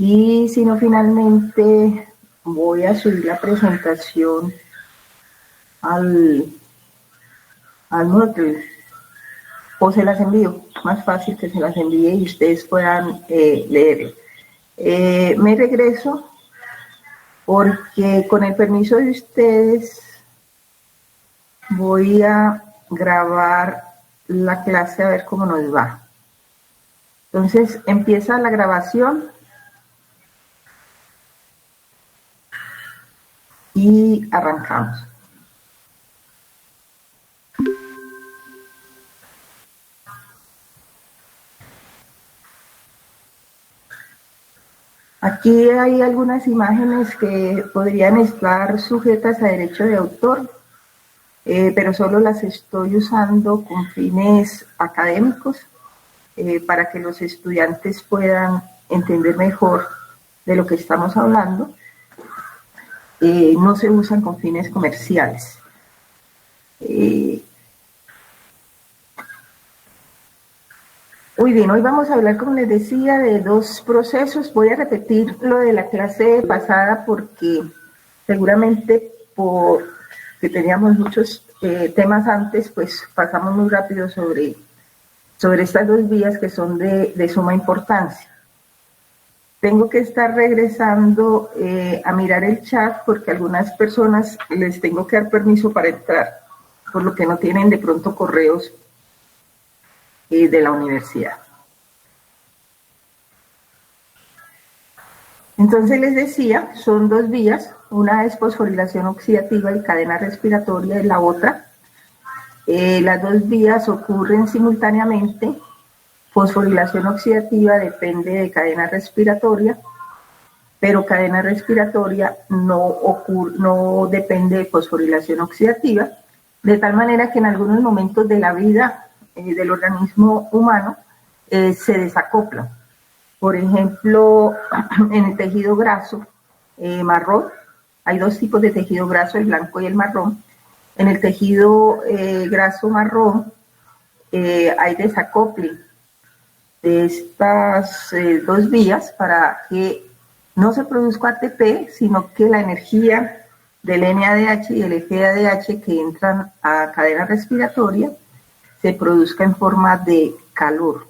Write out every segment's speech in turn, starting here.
Y si no, finalmente voy a subir la presentación al Moodle, o se las envío, más fácil que se las envíe y ustedes puedan leer. Me regreso porque con el permiso de ustedes voy a grabar la clase a ver cómo nos va. Entonces empieza la grabación y arrancamos. Aquí hay algunas imágenes que podrían estar sujetas a derecho de autor, pero solo las estoy usando con fines académicos para que los estudiantes puedan entender mejor de lo que estamos hablando. No se usan con fines comerciales. Muy bien, hoy vamos a hablar, como les decía, de dos procesos. Voy a repetir lo de la clase pasada porque seguramente porque teníamos muchos temas antes, pues pasamos muy rápido sobre estas dos vías que son de suma importancia. Tengo que estar regresando a mirar el chat porque a algunas personas les tengo que dar permiso para entrar, por lo que no tienen de pronto correos de la universidad. Entonces les decía, son dos vías, una es fosforilación oxidativa y cadena respiratoria y la otra. Las dos vías ocurren simultáneamente. Fosforilación oxidativa depende de cadena respiratoria, pero cadena respiratoria no depende de fosforilación oxidativa, de tal manera que en algunos momentos de la vida del organismo humano se desacoplan. Por ejemplo, en el tejido graso marrón, hay dos tipos de tejido graso, el blanco y el marrón. En el tejido graso marrón hay desacople de estas dos vías para que no se produzca ATP, sino que la energía del NADH y el FADH que entran a cadena respiratoria se produzca en forma de calor.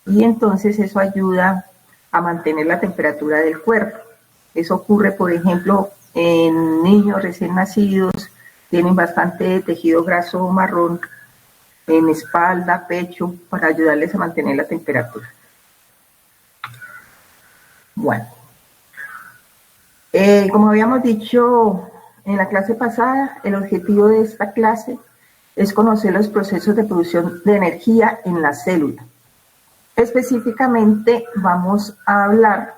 Y entonces eso ayuda a mantener la temperatura del cuerpo. Eso ocurre, por ejemplo, en niños recién nacidos, tienen bastante tejido graso marrón en espalda, pecho, para ayudarles a mantener la temperatura. Bueno, como habíamos dicho en la clase pasada, el objetivo de esta clase es conocer los procesos de producción de energía en la célula. Específicamente vamos a hablar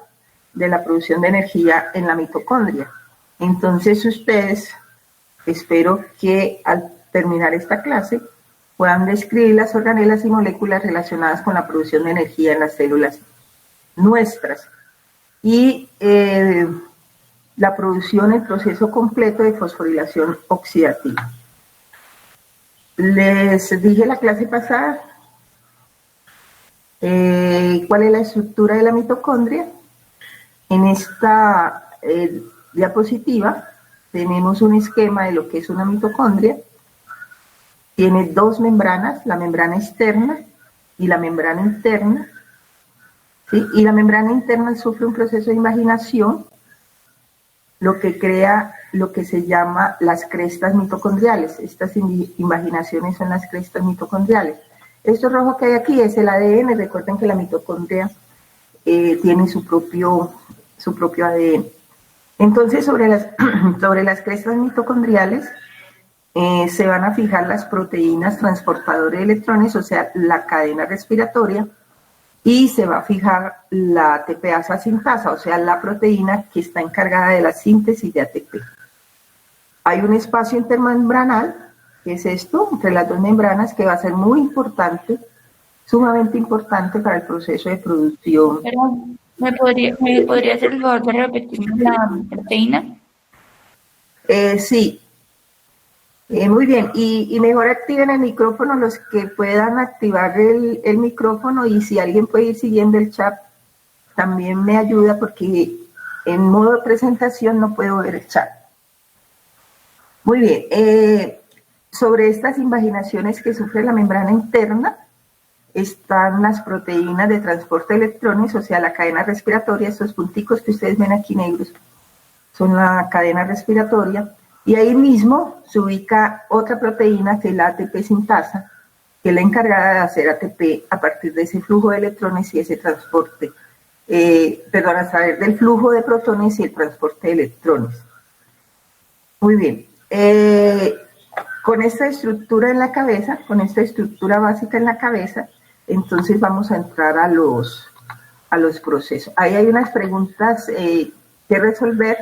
de la producción de energía en la mitocondria. Entonces ustedes, espero que al terminar esta clase puedan describir las organelas y moléculas relacionadas con la producción de energía en las células nuestras y la producción, el proceso completo de fosforilación oxidativa. Les dije la clase pasada cuál es la estructura de la mitocondria. En esta diapositiva tenemos un esquema de lo que es una mitocondria. Tiene dos membranas, la membrana externa y la membrana interna. ¿Sí? Y la membrana interna sufre un proceso de invaginación, lo que crea lo que se llama las crestas mitocondriales. Estas invaginaciones son las crestas mitocondriales. Esto rojo que hay aquí es el ADN. Recuerden que la mitocondria tiene su propio ADN. Entonces, sobre las crestas mitocondriales se van a fijar las proteínas transportadoras de electrones, o sea, la cadena respiratoria, y se va a fijar la ATPasa sintasa, o sea, la proteína que está encargada de la síntesis de ATP. Hay un espacio intermembranal, que es esto, entre las dos membranas, que va a ser muy importante, sumamente importante para el proceso de producción. Pero, ¿me podría hacer el favor de repetirme la proteína? Sí. Muy bien, y mejor activen el micrófono los que puedan activar el micrófono, y si alguien puede ir siguiendo el chat también me ayuda porque en modo de presentación no puedo ver el chat. Muy bien, sobre estas invaginaciones que sufre la membrana interna están las proteínas de transporte de electrones, o sea, la cadena respiratoria. Estos punticos que ustedes ven aquí negros son la cadena respiratoria, y ahí mismo se ubica otra proteína que es la ATP sintasa, que es la encargada de hacer ATP a partir de ese flujo de electrones y ese transporte, a través del flujo de protones y el transporte de electrones. Muy bien. Con esta estructura en la cabeza, con esta estructura básica en la cabeza, entonces vamos a entrar a los procesos. Ahí hay unas preguntas que resolver,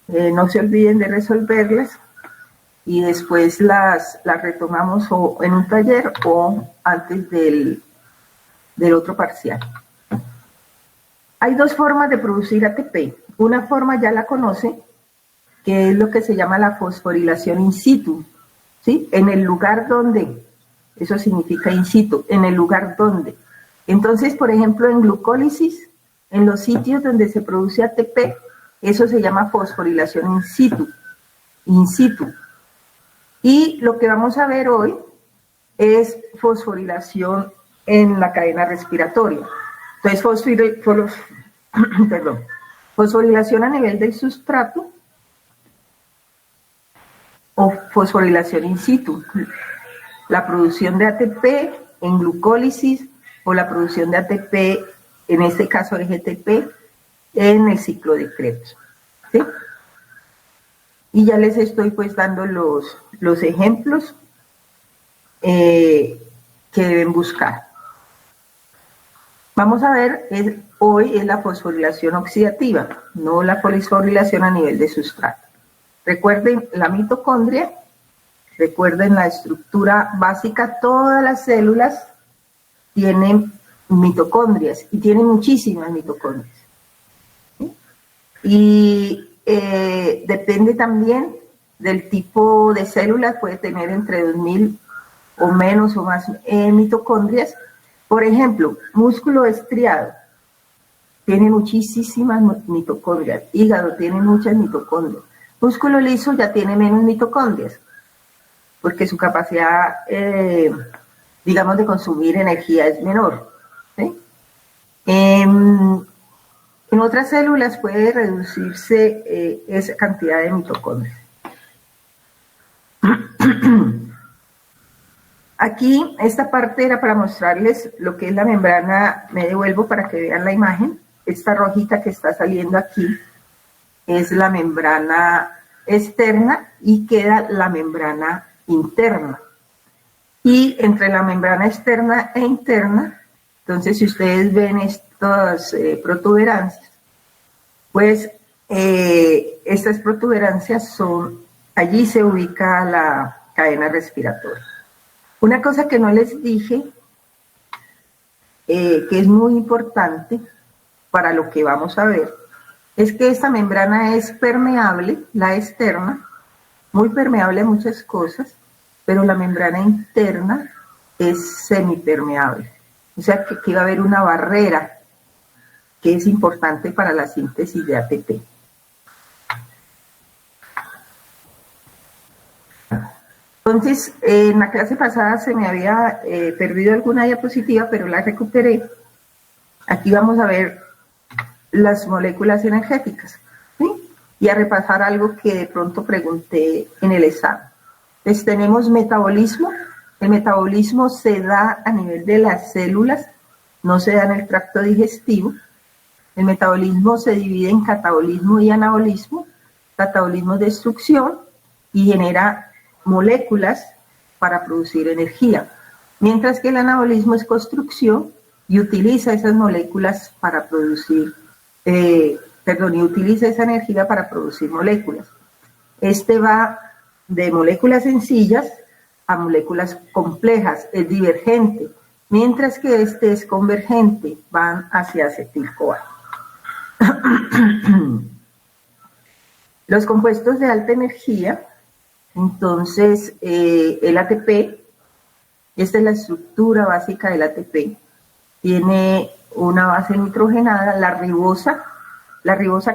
no se olviden de resolverlas, y después las retomamos o en un taller o antes del otro parcial. Hay dos formas de producir ATP. Una forma ya la conoce, que es lo que se llama la fosforilación in situ, ¿sí? En el lugar donde, eso significa in situ, en el lugar donde. Entonces, por ejemplo, en glucólisis, en los sitios donde se produce ATP, eso se llama fosforilación in situ, in situ. Y lo que vamos a ver hoy es fosforilación en la cadena respiratoria. Entonces, fosforilación a nivel del sustrato o fosforilación in situ, la producción de ATP en glucólisis o la producción de ATP, en este caso de GTP, en el ciclo de Krebs, ¿sí? Y ya les estoy pues dando los ejemplos que deben buscar. Vamos a ver, hoy es la fosforilación oxidativa, no la fosforilación a nivel de sustrato. Recuerden la mitocondria, recuerden la estructura básica, todas las células tienen mitocondrias y tienen muchísimas mitocondrias, ¿sí? Y depende también del tipo de células, puede tener entre 2000 o menos o más mitocondrias. Por ejemplo, músculo estriado tiene muchísimas mitocondrias, hígado tiene muchas mitocondrias, músculo liso ya tiene menos mitocondrias, porque su capacidad, digamos, de consumir energía es menor, ¿sí? En otras células puede reducirse esa cantidad de mitocondrias. Aquí, esta parte era para mostrarles lo que es la membrana. Me devuelvo para que vean la imagen. Esta rojita que está saliendo aquí es la membrana externa y queda la membrana interna. Y entre la membrana externa e interna, entonces si ustedes ven estas protuberancias, pues estas protuberancias allí se ubica la cadena respiratoria. Una cosa que no les dije, que es muy importante para lo que vamos a ver, es que esta membrana es permeable, la externa, muy permeable a muchas cosas, pero la membrana interna es semipermeable. O sea que aquí va a haber una barrera que es importante para la síntesis de ATP. Entonces, en la clase pasada se me había perdido alguna diapositiva, pero la recuperé. Aquí vamos a ver las moléculas energéticas, ¿sí? Y a repasar algo que de pronto pregunté en el examen. Entonces, tenemos metabolismo. El metabolismo se da a nivel de las células, no se da en el tracto digestivo. El metabolismo se divide en catabolismo y anabolismo. Catabolismo es destrucción y genera moléculas para producir energía, mientras que el anabolismo es construcción y utiliza esas moléculas para producir, y utiliza esa energía para producir moléculas. Este va de moléculas sencillas a moléculas complejas, es divergente, mientras que este es convergente, van hacia acetil-CoA. Los compuestos de alta energía, entonces el ATP, esta es la estructura básica del ATP, tiene una base nitrogenada, la ribosa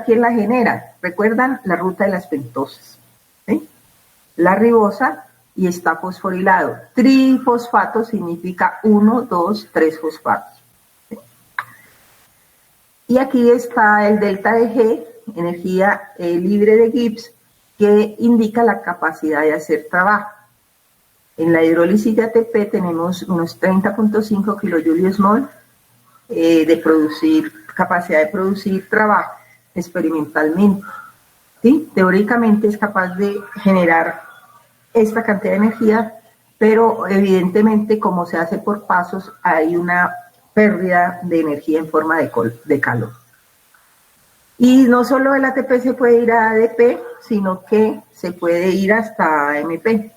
¿quién la genera? ¿Recuerdan la ruta de las pentosas? ¿Sí? La ribosa y está fosforilado. Trifosfato significa 1, 2, 3 fosfatos. ¿Sí? Y aquí está el delta de G, energía libre de Gibbs, que indica la capacidad de hacer trabajo. En la hidrólisis de ATP tenemos unos 30.5 kilojulios mol de capacidad de producir trabajo experimentalmente. ¿Sí? Teóricamente es capaz de generar esta cantidad de energía, pero evidentemente como se hace por pasos hay una pérdida de energía en forma de calor. Y no solo el ATP se puede ir a ADP, sino que se puede ir hasta AMP.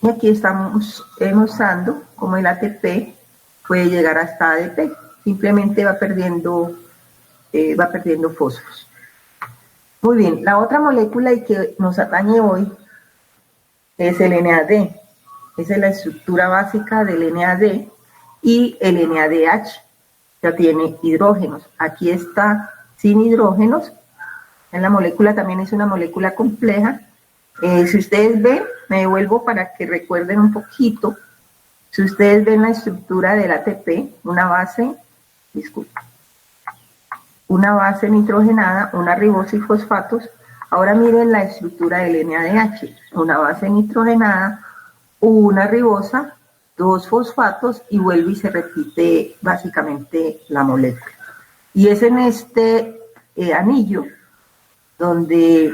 Y aquí estamos mostrando cómo el ATP puede llegar hasta ADP. Simplemente va perdiendo fósforos. Muy bien, la otra molécula y que nos atañe hoy es el NAD. Esa es la estructura básica del NAD y el NADH ya tiene hidrógenos. Aquí está sin hidrógenos. En la molécula también es una molécula compleja. Si ustedes ven, me devuelvo para que recuerden un poquito. Si ustedes ven la estructura del ATP, una base nitrogenada, una ribosa y fosfatos. Ahora miren la estructura del NADH, una base nitrogenada, una ribosa, dos fosfatos y vuelve y se repite básicamente la molécula. Y es en este anillo donde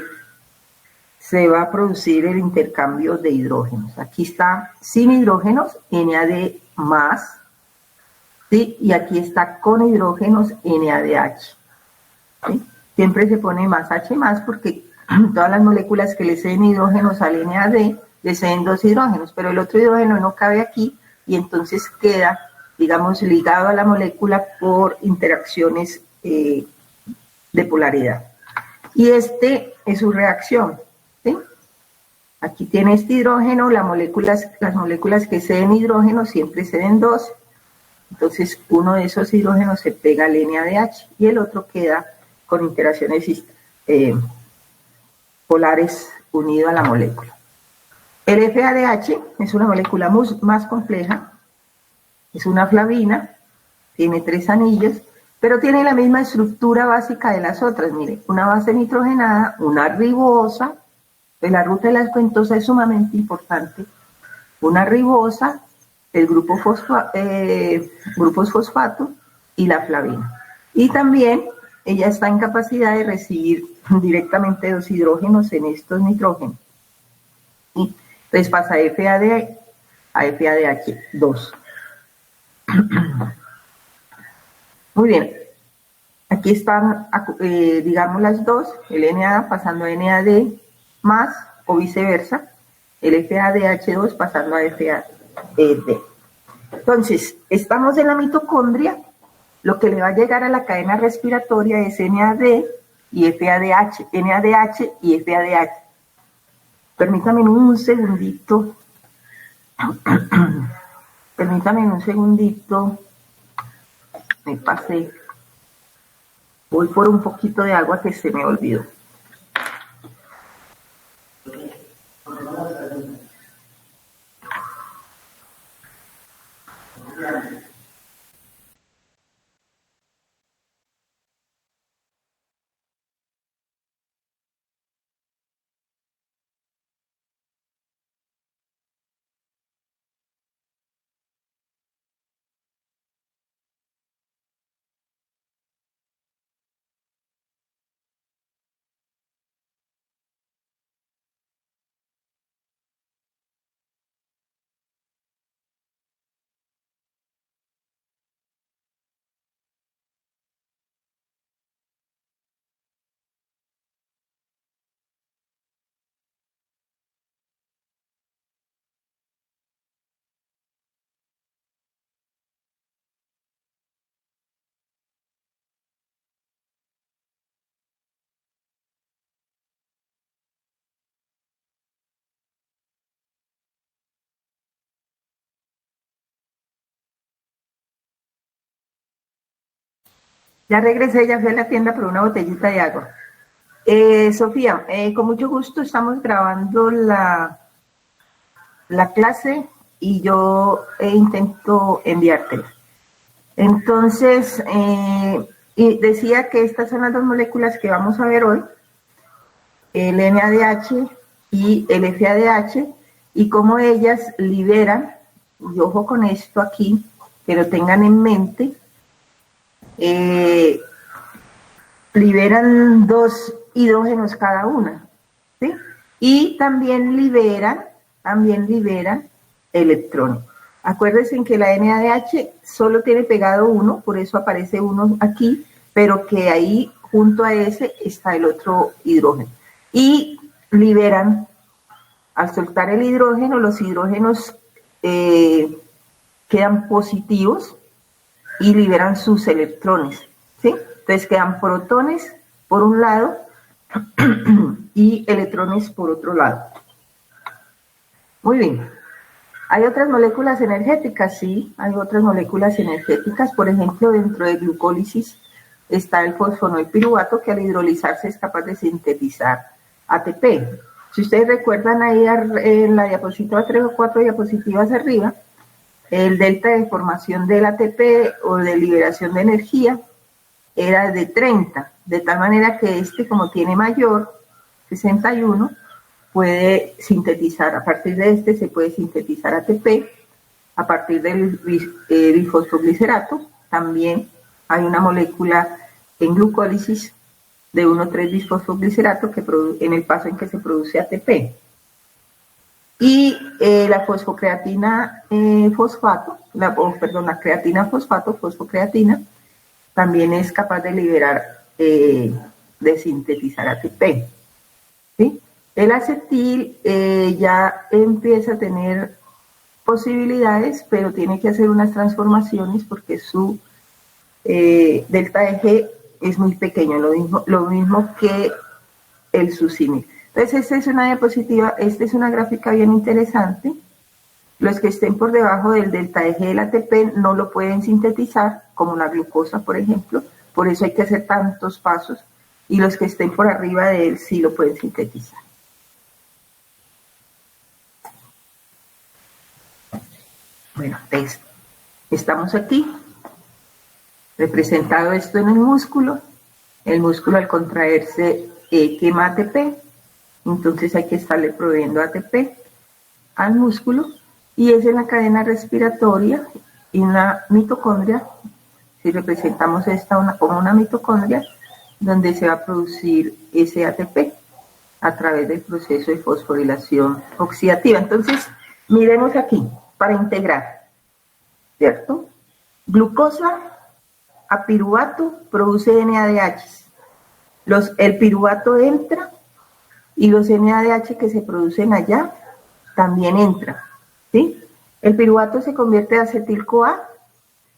se va a producir el intercambio de hidrógenos. Aquí está sin hidrógenos, NAD+, ¿sí? Y aquí está con hidrógenos, NADH. ¿Sí? Siempre se pone más H más porque todas las moléculas que le ceden hidrógenos al NAD le ceden dos hidrógenos, pero el otro hidrógeno no cabe aquí y entonces queda, digamos, ligado a la molécula por interacciones de polaridad. Y este es su reacción. ¿Sí? Aquí tiene este hidrógeno, las moléculas que ceden hidrógeno siempre ceden dos, entonces uno de esos hidrógenos se pega al NADH y el otro queda con interacciones polares unido a la molécula. El FADH es una molécula más compleja, es una flavina, tiene 3 anillos, pero tiene la misma estructura básica de las otras. Mire, una base nitrogenada, una ribosa, pues la ruta de las pentosas es sumamente importante, una ribosa, el grupos fosfato y la flavina. Y también ella está en capacidad de recibir directamente los hidrógenos en estos nitrógenos. Y entonces pasa FAD a FADH2. Muy bien, aquí están, digamos, las dos, el NAD pasando a NAD más o viceversa, el FADH2 pasando a FAD. Entonces, estamos en la mitocondria, lo que le va a llegar a la cadena respiratoria es NAD y FADH, NADH y FADH. Permítanme un segundito. Me pasé. Voy por un poquito de agua que se me olvidó. Ya regresé, ya fui a la tienda por una botellita de agua. Sofía, con mucho gusto estamos grabando la clase y yo intento enviártela. Entonces, y decía que estas son las dos moléculas que vamos a ver hoy, el NADH y el FADH, y cómo ellas liberan, y ojo con esto aquí, que lo tengan en mente, liberan 2 hidrógenos cada una, ¿sí? Y también liberan electrones. Acuérdense en que la NADH solo tiene pegado uno, por eso aparece uno aquí, pero que ahí junto a ese está el otro hidrógeno. Y liberan, al soltar el hidrógeno, los hidrógenos quedan positivos y liberan sus electrones, ¿sí? Entonces quedan protones por un lado y electrones por otro lado. Muy bien. ¿Hay otras moléculas energéticas? Sí, hay otras moléculas energéticas. Por ejemplo, dentro de glucólisis está el fosfonilpiruvato, que al hidrolizarse es capaz de sintetizar ATP. Si ustedes recuerdan ahí en la diapositiva 3 o 4 diapositivas arriba, el delta de formación del ATP o de liberación de energía era de 30, de tal manera que como tiene mayor, 61, puede sintetizar, a partir de se puede sintetizar ATP, a partir del bifosfoglicerato, también hay una molécula en glucólisis de 1,3-bisfosfoglicerato que en el paso en que se produce ATP. Y la fosfocreatina fosfato, la creatina fosfato, fosfocreatina, también es capaz de liberar, de sintetizar ATP, ¿sí? El acetil ya empieza a tener posibilidades, pero tiene que hacer unas transformaciones porque su delta de G es muy pequeño, lo mismo que el succinil. Entonces, esta es una diapositiva, esta es una gráfica bien interesante. Los que estén por debajo del delta de G del ATP no lo pueden sintetizar, como la glucosa, por ejemplo, por eso hay que hacer tantos pasos, y los que estén por arriba de él sí lo pueden sintetizar. Bueno, entonces, estamos aquí, representado esto en el músculo al contraerse quema ATP, entonces hay que estarle proveyendo ATP al músculo, y es en la cadena respiratoria y una mitocondria, si representamos esta como una mitocondria, donde se va a producir ese ATP a través del proceso de fosforilación oxidativa. Entonces, miremos aquí, para integrar, ¿cierto? Glucosa a piruvato produce NADH. El piruvato entra y los NADH que se producen allá también entran, ¿sí? El piruvato se convierte en acetil-CoA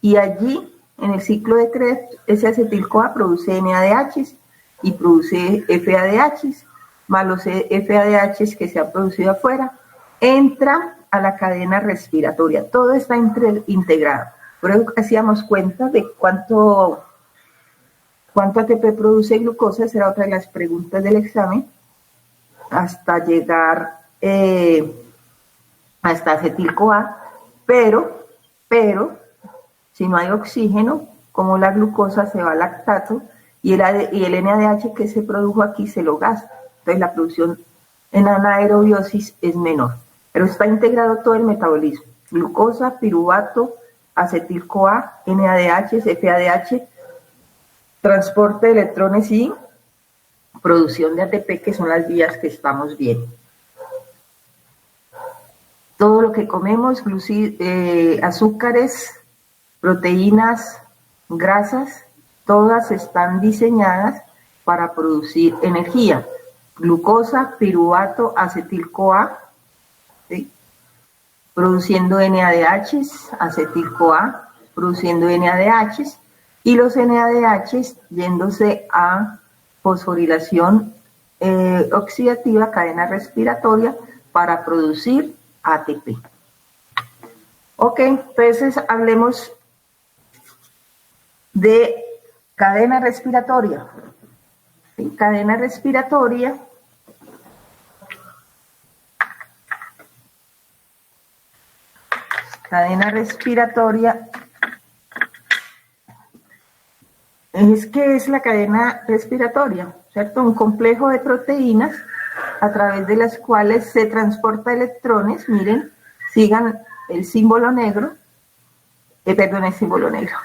y allí, en el ciclo de Krebs, ese acetil-CoA produce NADH y produce FADH, más los FADH que se han producido afuera, entran a la cadena respiratoria. Todo está integrado. Por eso hacíamos cuenta de cuánto ATP produce glucosa, será otra de las preguntas del examen, hasta llegar hasta acetil-CoA, pero si no hay oxígeno, como la glucosa se va al lactato y el NADH que se produjo aquí se lo gasta. Entonces la producción en anaerobiosis es menor. Pero está integrado todo el metabolismo. Glucosa, piruvato, acetil-CoA, NADH, FADH, transporte de electrones y producción de ATP, que son las vías que estamos viendo. Todo lo que comemos, azúcares, proteínas, grasas, todas están diseñadas para producir energía. Glucosa, piruvato, acetil-CoA, ¿sí? Produciendo NADH, acetil-CoA, produciendo NADH, y los NADH yéndose a fosforilación oxidativa, cadena respiratoria, para producir ATP. Ok, entonces hablemos de Cadena respiratoria. ¿Sí? Cadena respiratoria. Cadena respiratoria. ¿Qué es la cadena respiratoria? ¿Cierto? Un complejo de proteínas a través de las cuales se transporta electrones. Miren, sigan el símbolo negro. Perdón, el símbolo negro.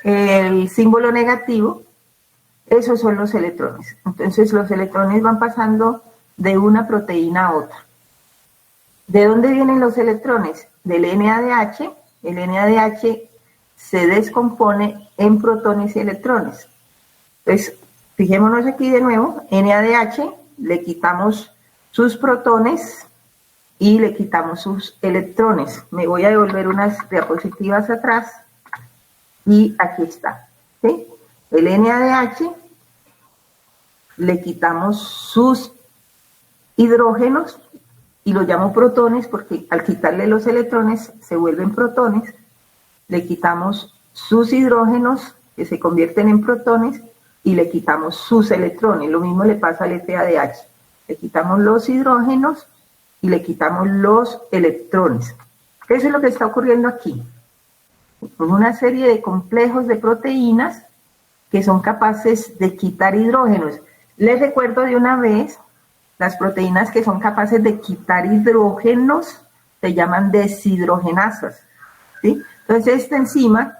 El símbolo negativo, esos son los electrones. Entonces los electrones van pasando de una proteína a otra. ¿De dónde vienen los electrones? Del NADH. El NADH se descompone en protones y electrones. Entonces, fijémonos aquí de nuevo, NADH, le quitamos sus protones y le quitamos sus electrones. Me voy a devolver unas diapositivas atrás y aquí está. ¿Sí? El NADH, le quitamos sus hidrógenos y lo llamo protones porque al quitarle los electrones se vuelven protones. Le quitamos sus hidrógenos que se convierten en protones y le quitamos sus electrones. Lo mismo le pasa al FADH. Le quitamos los hidrógenos y le quitamos los electrones. Eso es lo que está ocurriendo aquí. Con una serie de complejos de proteínas que son capaces de quitar hidrógenos. Les recuerdo de una vez, las proteínas que son capaces de quitar hidrógenos se llaman deshidrogenasas. ¿Sí? Entonces esta enzima,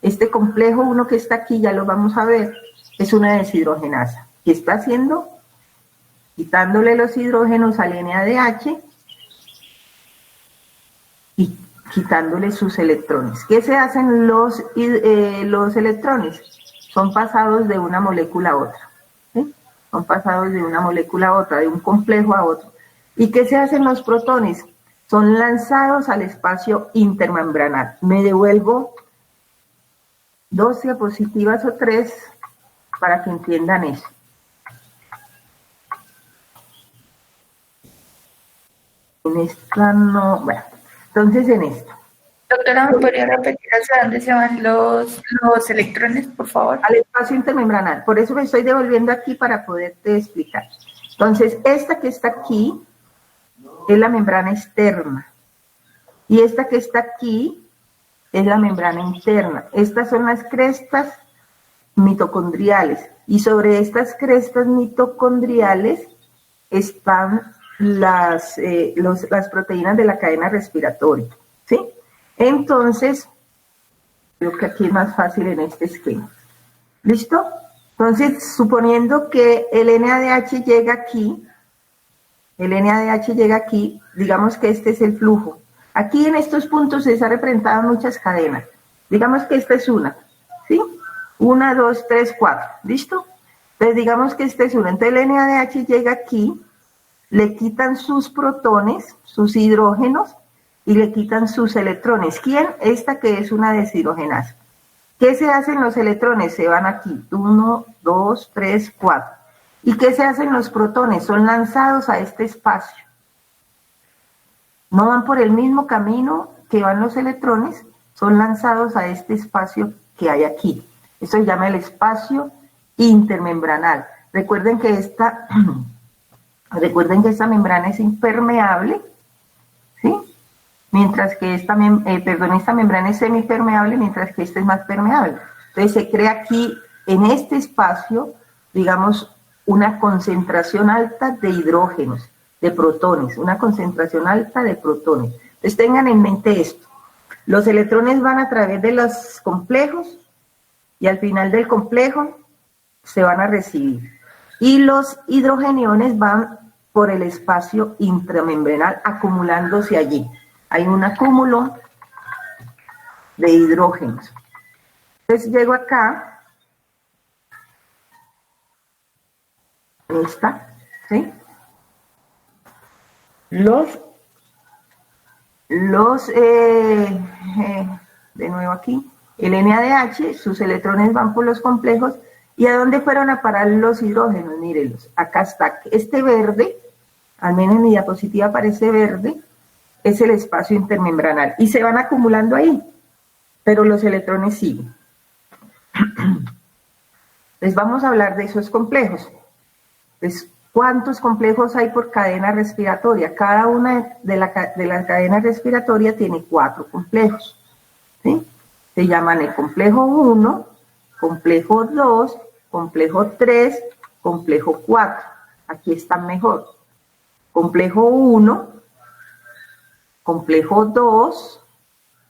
este complejo 1 que está aquí, ya lo vamos a ver, es una deshidrogenasa. ¿Qué está haciendo? Quitándole los hidrógenos al NADH y quitándole sus electrones. ¿Qué se hacen los electrones? Son pasados de una molécula a otra. ¿Sí? Son pasados de una molécula a otra, de un complejo a otro. ¿Y qué se hacen los protones? Son lanzados al espacio intermembranal. Me devuelvo 2 diapositivas o 3 para que entiendan eso. En esta no, bueno, entonces en esta. Doctora, ¿me podría repetir hacia dónde se van los electrones, por favor? Al espacio intermembranal. Por eso me estoy devolviendo aquí para poderte explicar. Entonces, esta que está aquí es la membrana externa. Y esta que está aquí es la membrana interna. Estas son las crestas mitocondriales. Y sobre estas crestas mitocondriales están las proteínas de la cadena respiratoria. ¿Sí? Entonces, creo que aquí es más fácil en este esquema. ¿Listo? Entonces, suponiendo que el NADH llega aquí, digamos que este es el flujo. Aquí en estos puntos se han representado muchas cadenas. Digamos que esta es una, ¿sí? 1, 2, 3, 4, ¿listo? Entonces digamos que esta es una. Entonces el NADH llega aquí, le quitan sus protones, sus hidrógenos, y le quitan sus electrones. ¿Quién? Esta que es una deshidrogenasa. ¿Qué se hacen los electrones? Se van aquí, 1, 2, 3, 4. ¿Y qué se hacen los protones? Son lanzados a este espacio. No van por el mismo camino que van los electrones, son lanzados a este espacio que hay aquí. Esto se llama el espacio intermembranal. Recuerden que esta membrana es impermeable, ¿sí? Mientras que esta membrana es semipermeable, mientras que esta es más permeable. Entonces se crea aquí, en este espacio, digamos, una concentración alta de hidrógenos, de protones, una concentración alta de protones. Entonces tengan en mente esto. Los electrones van a través de los complejos y al final del complejo se van a recibir. Y los hidrogeniones van por el espacio intramembranal acumulándose allí. Hay un acúmulo de hidrógenos. Entonces llego acá, esta, ¿sí? De nuevo aquí, el NADH, sus electrones van por los complejos. ¿Y a dónde fueron a parar los hidrógenos? Mírenlos, acá está, este verde, al menos en mi diapositiva parece verde, es el espacio intermembranal, y se van acumulando ahí, pero los electrones siguen. Les vamos a hablar de esos complejos. Pues, ¿cuántos complejos hay por cadena respiratoria? Cada una de las cadenas respiratorias tiene 4 complejos. ¿Sí? Se llaman el complejo 1, complejo 2, complejo 3, complejo 4. Aquí están mejor. Complejo 1, complejo 2,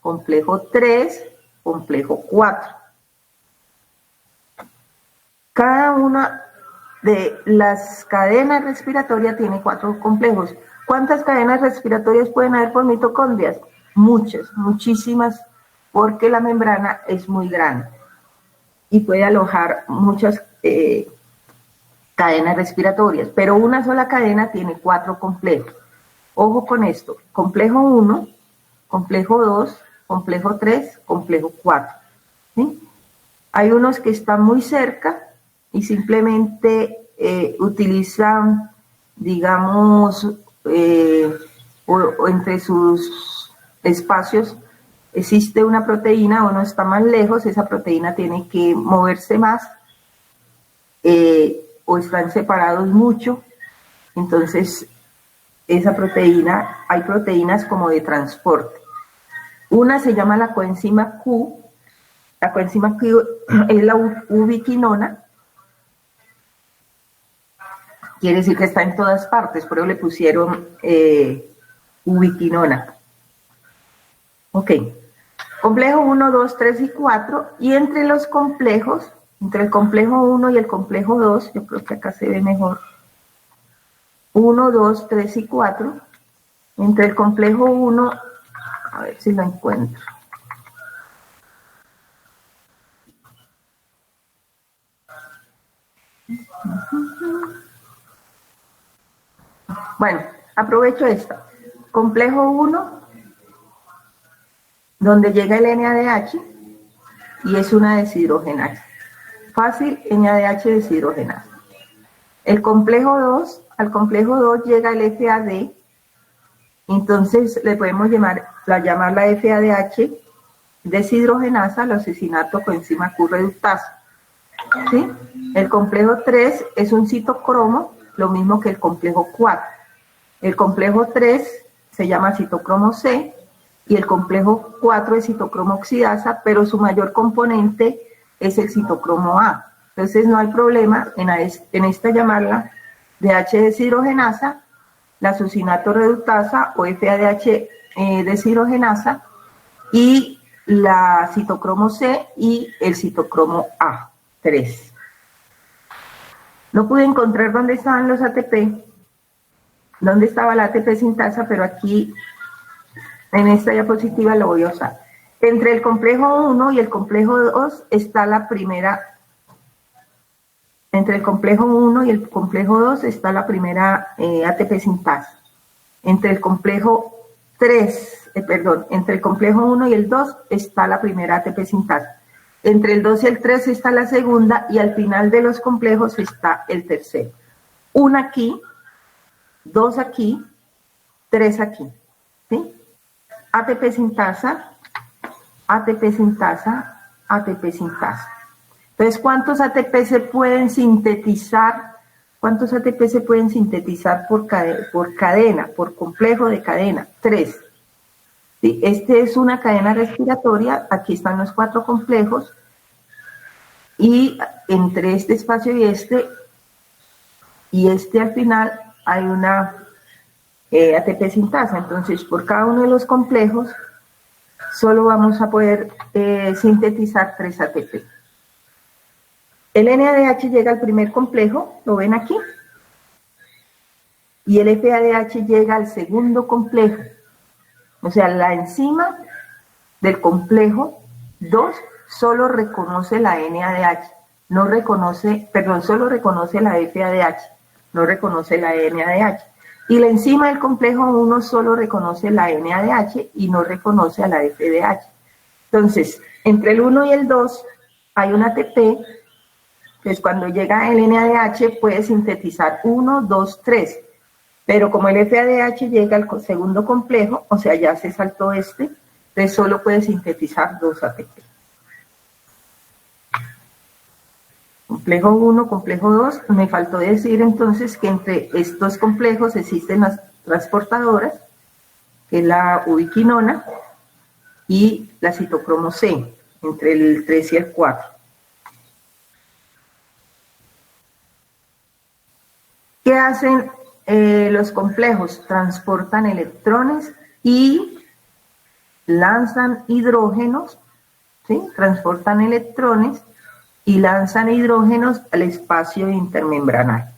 complejo 3, complejo 4. Cada una de las cadenas respiratorias tiene 4 complejos. ¿Cuántas cadenas respiratorias pueden haber por mitocondrias? Muchas, muchísimas, porque la membrana es muy grande y puede alojar muchas cadenas respiratorias, pero una sola cadena tiene 4 complejos. Ojo con esto: complejo 1, complejo 2, complejo 3, complejo 4. ¿Sí? Hay unos que están muy cerca y simplemente utilizan, digamos, o entre sus espacios existe una proteína, uno está más lejos, esa proteína tiene que moverse más, o están separados mucho, entonces esa proteína, hay proteínas como de transporte. Una se llama la coenzima Q. La coenzima Q es la ubiquinona. Quiere decir que está en todas partes, pero le pusieron ubiquinona. Ok. Complejo 1, 2, 3 y 4. Y entre los complejos, entre el complejo 1 y el complejo 2, yo creo que acá se ve mejor. 1, 2, 3 y 4. Entre el complejo 1, a ver si lo encuentro. Bueno, aprovecho esta. Complejo 1, donde llega el NADH y es una deshidrogenasa. Fácil, NADH deshidrogenasa. El complejo 2, al complejo 2 llega el FAD, entonces le podemos llamar la FADH deshidrogenasa, la leucinato coenzima Q reductasa. ¿Sí? El complejo 3 es un citocromo, lo mismo que el complejo 4. El complejo 3 se llama citocromo C y el complejo 4 es citocromo oxidasa, pero su mayor componente es el citocromo A. Entonces no hay problema en esta llamarla DH deshidrogenasa, la succinato reductasa o FADH deshidrogenasa, y la citocromo C y el citocromo A3. No pude encontrar dónde estaban los ATP, dónde estaba la ATP sintasa, pero aquí en esta diapositiva lo voy a usar. Entre el complejo 1 y el complejo 2 está la primera. Entre el complejo 1 y el complejo 2 está la primera ATP sintasa. Entre el complejo 1 y el 2 está la primera ATP sintasa. Entre el 2 y el 3 está la segunda y al final de los complejos está el tercero. Una aquí, 2 aquí, 3 aquí. ¿Sí? ATP sintasa, ATP sintasa, ATP sintasa. Entonces, ¿cuántos ATP se pueden sintetizar? ¿Cuántos ATP se pueden sintetizar por cadena, por complejo de cadena? 3. ¿Sí? Este es una cadena respiratoria, aquí están los 4 complejos, y entre este espacio y este al final hay una ATP sintasa. Entonces, por cada uno de los complejos, solo vamos a poder sintetizar 3 ATP. El NADH llega al primer complejo, lo ven aquí, y el FADH llega al segundo complejo. O sea, la enzima del complejo 2 solo reconoce la NADH, solo reconoce la FADH, no reconoce la NADH. Y la enzima del complejo 1 solo reconoce la NADH y no reconoce a la FADH. Entonces, entre el 1 y el 2 hay un ATP. Pues cuando llega el NADH puede sintetizar 1, 2, 3, pero como el FADH llega al segundo complejo, o sea, ya se saltó entonces solo puede sintetizar 2 ATP. Complejo 1, complejo 2. Me faltó decir entonces que entre estos complejos existen las transportadoras, que es la ubiquinona y la citocromo C, entre el 3 y el 4. ¿Qué hacen los complejos? Transportan electrones y lanzan hidrógenos, ¿sí? Transportan electrones y lanzan hidrógenos al espacio intermembranal.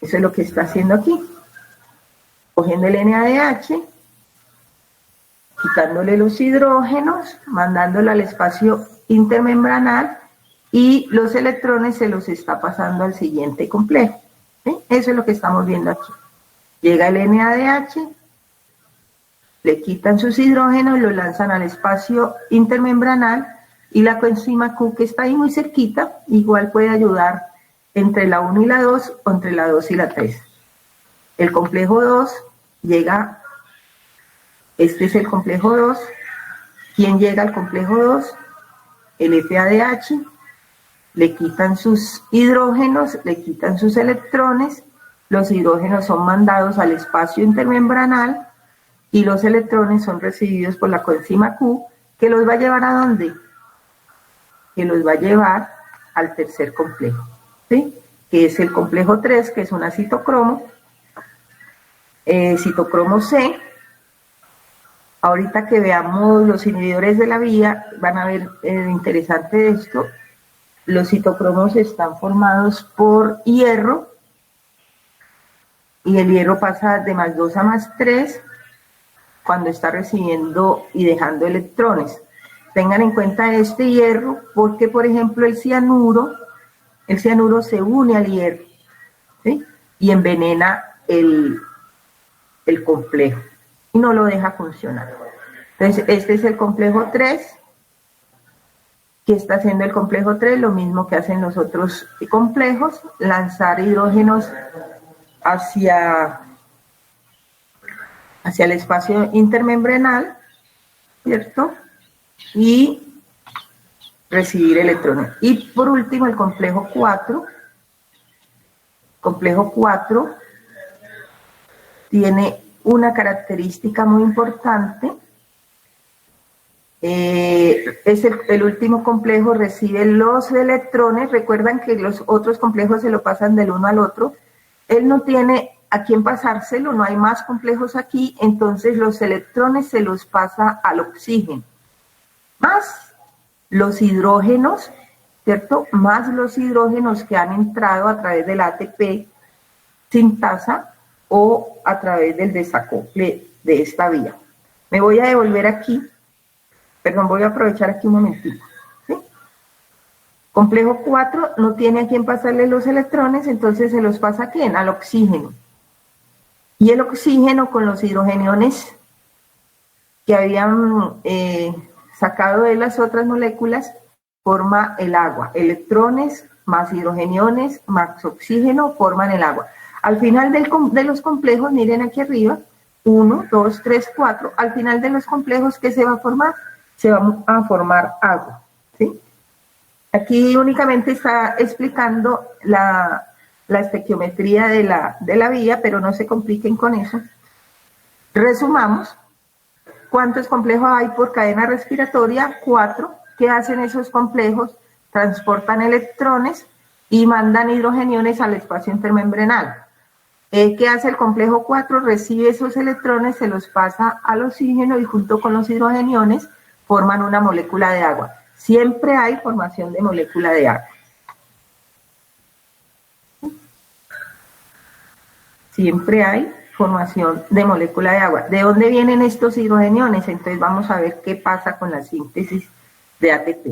Eso es lo que está haciendo aquí. Cogiendo el NADH, quitándole los hidrógenos, mandándolo al espacio intermembranal y los electrones se los está pasando al siguiente complejo. ¿Sí? Eso es lo que estamos viendo aquí. Llega el NADH, le quitan sus hidrógenos, lo lanzan al espacio intermembranal y la coenzima Q, que está ahí muy cerquita, igual puede ayudar entre la 1 y la 2 o entre la 2 y la 3. El complejo 2 llega, este es el complejo 2. ¿Quién llega al complejo 2? El FADH, le quitan sus hidrógenos, le quitan sus electrones, los hidrógenos son mandados al espacio intermembranal y los electrones son recibidos por la coenzima Q, que los va a llevar ¿a dónde? Que los va a llevar al tercer complejo, ¿sí? Que es el complejo 3, que es una citocromo C. Ahorita que veamos los inhibidores de la vía, van a ver interesante de esto. Los citocromos están formados por hierro, y el hierro pasa de +2 a +3 cuando está recibiendo y dejando electrones. Tengan en cuenta este hierro porque, por ejemplo, el cianuro se une al hierro, ¿sí? Y envenena el complejo y no lo deja funcionar. Entonces, este es el complejo 3. ¿Qué está haciendo el complejo 3? Lo mismo que hacen los otros complejos, lanzar hidrógenos hacia el espacio intermembranal, ¿cierto? Y recibir electrones. Y por último, el complejo 4. Complejo 4 tiene una característica muy importante. Es el último complejo, recibe los electrones. Recuerdan que los otros complejos se lo pasan del uno al otro. Él no tiene a quién pasárselo, no hay más complejos aquí, entonces los electrones se los pasa al oxígeno, más los hidrógenos, ¿cierto? Más los hidrógenos que han entrado a través del ATP sintasa o a través del desacople de esta vía. Me voy a devolver aquí. Perdón, voy a aprovechar aquí un momentito, ¿sí? Complejo 4 no tiene a quién pasarle los electrones, entonces se los pasa ¿a quién? Al oxígeno. Y el oxígeno con los hidrogeniones que habían sacado de las otras moléculas forma el agua. Electrones más hidrogeniones más oxígeno forman el agua. Al final de los complejos, miren aquí arriba, 1, 2, 3, 4. Al final de los complejos, ¿qué se va a formar? Se va a formar agua, ¿sí? Aquí únicamente está explicando la estequiometría de la vía, pero no se compliquen con eso. Resumamos. ¿Cuántos complejos hay por cadena respiratoria? 4. ¿Qué hacen esos complejos? Transportan electrones y mandan hidrogeniones al espacio intermembranal. ¿Qué hace el complejo 4? Recibe esos electrones, se los pasa al oxígeno y junto con los hidrogeniones forman una molécula de agua. Siempre hay formación de molécula de agua. Siempre hay formación de molécula de agua. ¿De dónde vienen estos hidrogeniones? Entonces vamos a ver qué pasa con la síntesis de ATP.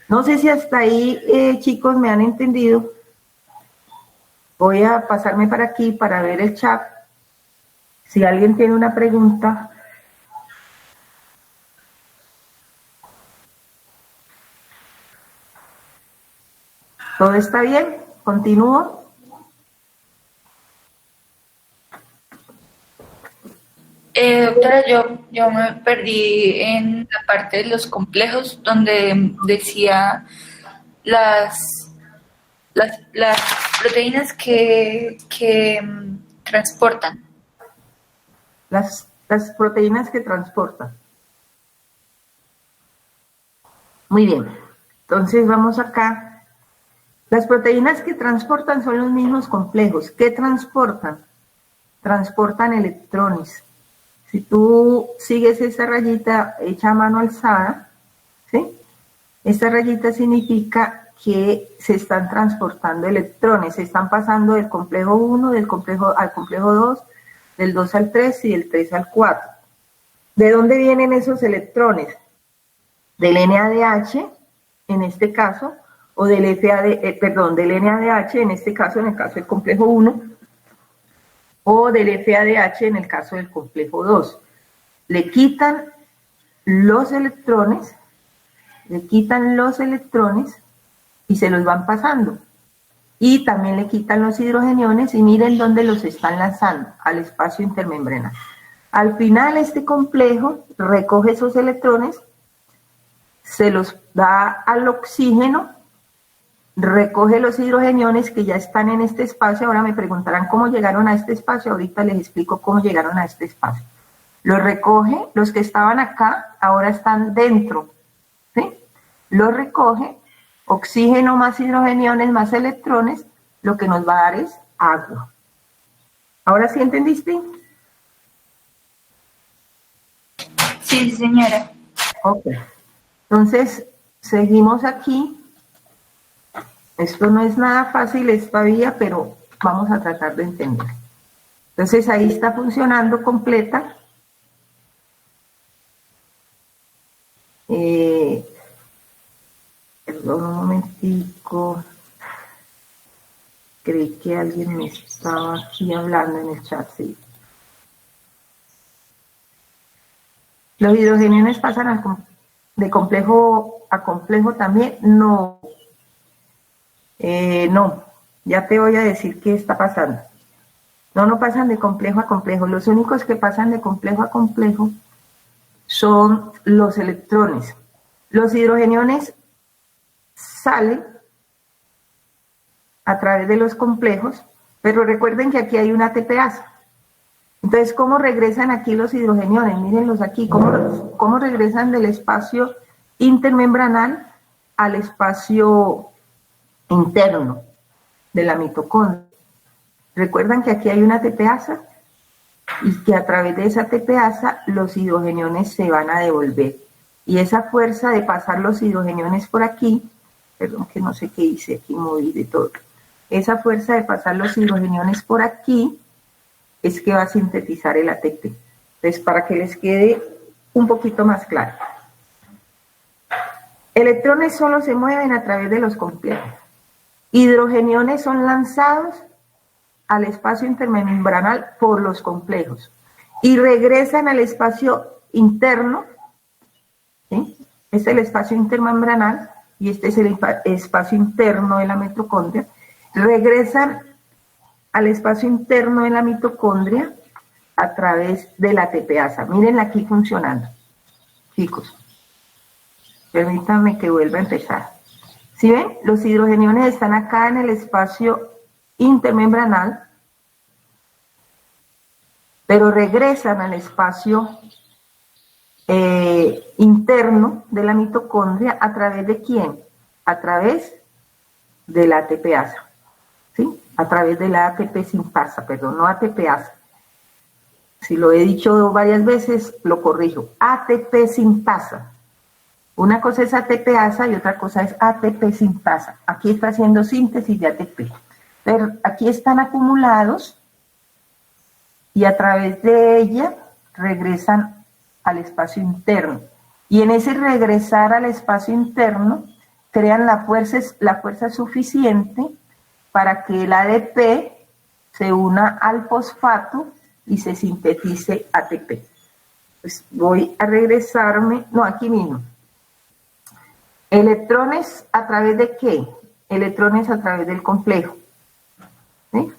No sé si hasta ahí, chicos, me han entendido. Voy a pasarme para aquí para ver el chat. Si alguien tiene una pregunta. ¿Todo está bien? ¿Continúo? Doctora, yo me perdí en la parte de los complejos donde decía las, las proteínas que transportan. Las proteínas que transportan. Muy bien. Entonces vamos acá. Las proteínas que transportan son los mismos complejos. ¿Qué transportan? Transportan electrones. Si tú sigues esa rayita hecha a mano alzada, ¿sí? Esta rayita significa que se están transportando electrones, se están pasando del complejo 1 al complejo 2, del 2 al 3 y del 3 al 4. ¿De dónde vienen esos electrones? Del NADH, en este caso, o del del NADH, en este caso, en el caso del complejo 1, o del FADH en el caso del complejo 2. Le quitan los electrones y se los van pasando. Y también le quitan los hidrogeniones y miren dónde los están lanzando, al espacio intermembranal. Al final este complejo recoge esos electrones, se los da al oxígeno, recoge los hidrogeniones que ya están en este espacio. Ahora me preguntarán cómo llegaron a este espacio, ahorita les explico cómo llegaron a este espacio. Los recoge, los que estaban acá ahora están dentro, ¿sí? Los recoge, oxígeno más hidrogeniones más electrones, lo que nos va a dar es agua. ¿Ahora sí entendiste? Sí, señora. Ok. Entonces, seguimos aquí. Esto no es nada fácil esta vía, pero vamos a tratar de entender. Entonces, ahí está funcionando completa. Perdón un momentico. Creí que alguien me estaba aquí hablando en el chat, sí. ¿Los hidrogeniones pasan de complejo a complejo también? No. No, ya te voy a decir qué está pasando. No pasan de complejo a complejo. Los únicos que pasan de complejo a complejo son los electrones. Los hidrogeniones salen a través de los complejos, pero recuerden que aquí hay una ATPasa. Entonces, ¿cómo regresan aquí los hidrogeniones? Mírenlos aquí, ¿cómo regresan del espacio intermembranal al espacio interno de la mitocondria? Recuerdan que aquí hay una ATPasa y que a través de esa ATPasa los hidrogeniones se van a devolver. Y esa fuerza de pasar los hidrogeniones por aquí, perdón que no sé qué hice aquí, moví de todo. Esa fuerza de pasar los hidrogeniones por aquí es que va a sintetizar el ATP. Entonces, para que les quede un poquito más claro. Electrones solo se mueven a través de los complejos. Hidrogeniones son lanzados al espacio intermembranal por los complejos y regresan al espacio interno, ¿sí? Este es el espacio intermembranal y este es el espacio interno de la mitocondria. Regresan al espacio interno de la mitocondria a través de la ATPasa. Miren aquí funcionando, chicos. Permítanme que vuelva a empezar. ¿Sí ven? Los hidrogeniones están acá en el espacio intermembranal, pero regresan al espacio interno de la mitocondria a través de ¿quién? A través de la ATPasa, ¿sí? A través de la ATP simpasa, perdón, no ATPasa. Si lo he dicho varias veces, lo corrijo. ATP simpasa. Una cosa es ATPasa y otra cosa es ATP simpasa. Aquí está haciendo síntesis de ATP. Pero aquí están acumulados y a través de ella regresan al espacio interno. Y en ese regresar al espacio interno crean la fuerza suficiente para que el ADP se una al fosfato y se sintetice ATP. Pues voy a regresarme, no, aquí mismo. Electrones a través de ¿qué? Electrones a través del complejo. ¿Sí?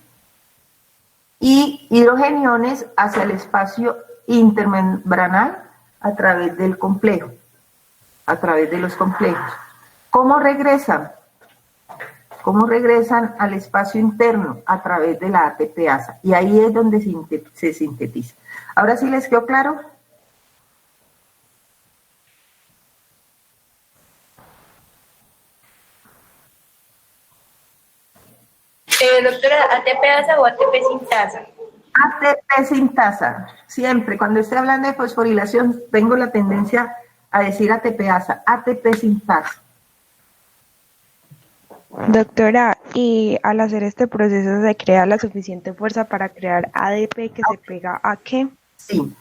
Y hidrogeniones hacia el espacio intermembranal a través del complejo, a través de los complejos. ¿Cómo regresan? cómo regresan al espacio interno a través de la ATPasa. Y ahí es donde se sintetiza. Ahora sí les quedó claro. Doctora, ¿ATPasa o ATP sintasa? ATP sintasa. Siempre, cuando estoy hablando de fosforilación, tengo la tendencia a decir ATPasa, ATP sintasa. Doctora, y al hacer este proceso se crea la suficiente fuerza para crear ADP que se pega a ¿qué? Sí.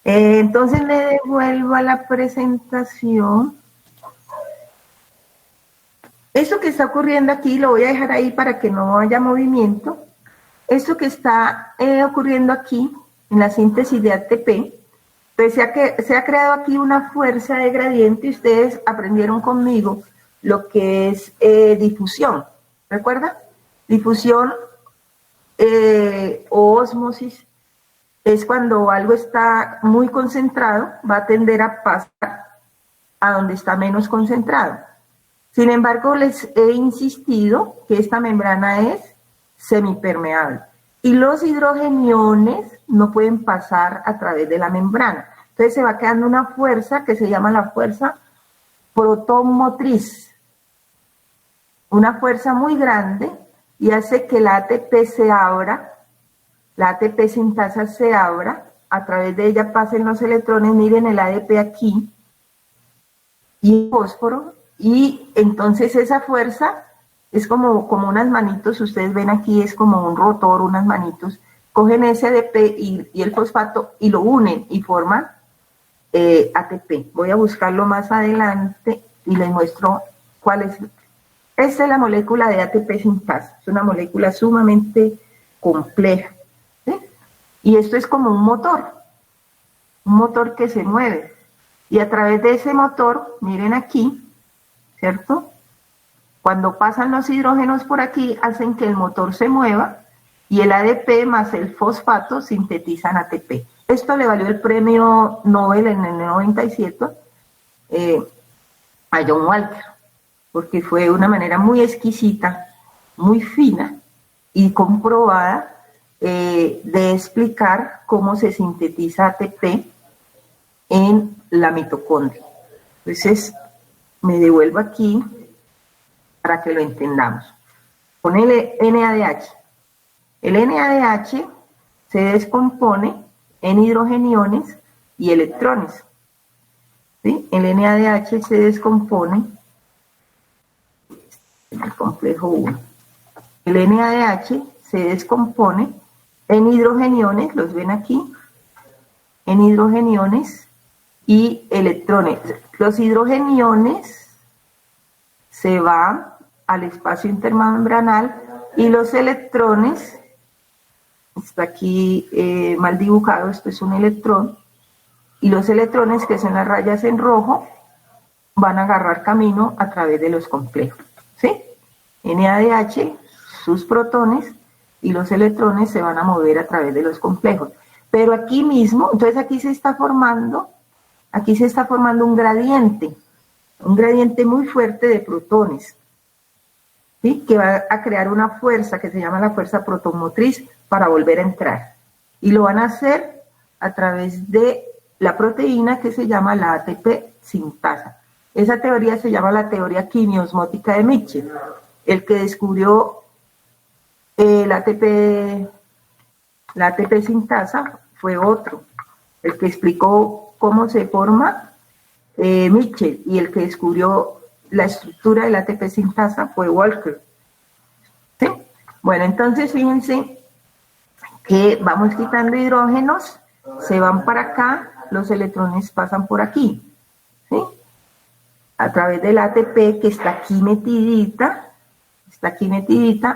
Entonces le devuelvo a la presentación. Esto que está ocurriendo aquí lo voy a dejar ahí para que no haya movimiento. Esto que está ocurriendo aquí en la síntesis de ATP, pues se ha creado aquí una fuerza de gradiente y ustedes aprendieron conmigo lo que es difusión. ¿Recuerda? Difusión o ósmosis es cuando algo está muy concentrado, va a tender a pasar a donde está menos concentrado. Sin embargo, les he insistido que esta membrana es semipermeable y los hidrogeniones no pueden pasar a través de la membrana. Entonces se va quedando una fuerza que se llama la fuerza protomotriz, una fuerza muy grande y hace que la ATP se abra, la ATP sintasa se abra, a través de ella pasen los electrones, miren el ADP aquí, y el fósforo, y entonces esa fuerza es como unas manitos, ustedes ven aquí, es como un rotor, unas manitos, cogen ese ADP y el fosfato y lo unen y forman ATP. Voy a buscarlo más adelante y les muestro cuál es. Esta es la molécula de ATP sintasa, es una molécula sumamente compleja, ¿sí? Y esto es como un motor que se mueve. Y a través de ese motor, miren aquí, ¿cierto? Cuando pasan los hidrógenos por aquí, hacen que el motor se mueva y el ADP más el fosfato sintetizan ATP. Esto le valió el premio Nobel en el 97 a John Walker, porque fue una manera muy exquisita, muy fina y comprobada de explicar cómo se sintetiza ATP en la mitocondria. Entonces, me devuelvo aquí para que lo entendamos. Con el NADH. El NADH se descompone en hidrogeniones y electrones. ¿Sí? El NADH se descompone en el complejo 1. El NADH se descompone en hidrogeniones, los ven aquí, en hidrogeniones y electrones. Los hidrogeniones se van al espacio intermembranal y los electrones, está aquí mal dibujado, esto es un electrón, y los electrones, que son las rayas en rojo, van a agarrar camino a través de los complejos, ¿sí? NADH, sus protones, y los electrones se van a mover a través de los complejos. Pero aquí mismo, entonces aquí se está formando un gradiente muy fuerte de protones, ¿sí? Que va a crear una fuerza que se llama la fuerza protomotriz para volver a entrar. Y lo van a hacer a través de la proteína que se llama la ATP sintasa. Esa teoría se llama la teoría quimiosmótica de Mitchell. El que descubrió la ATP sintasa fue otro. El que explicó cómo se forma Mitchell, y el que descubrió la estructura de la ATP sintasa fue Walker. ¿Sí? Bueno, entonces fíjense que vamos quitando hidrógenos, se van para acá, los electrones pasan por aquí, ¿sí? A través del ATP que está aquí metidita,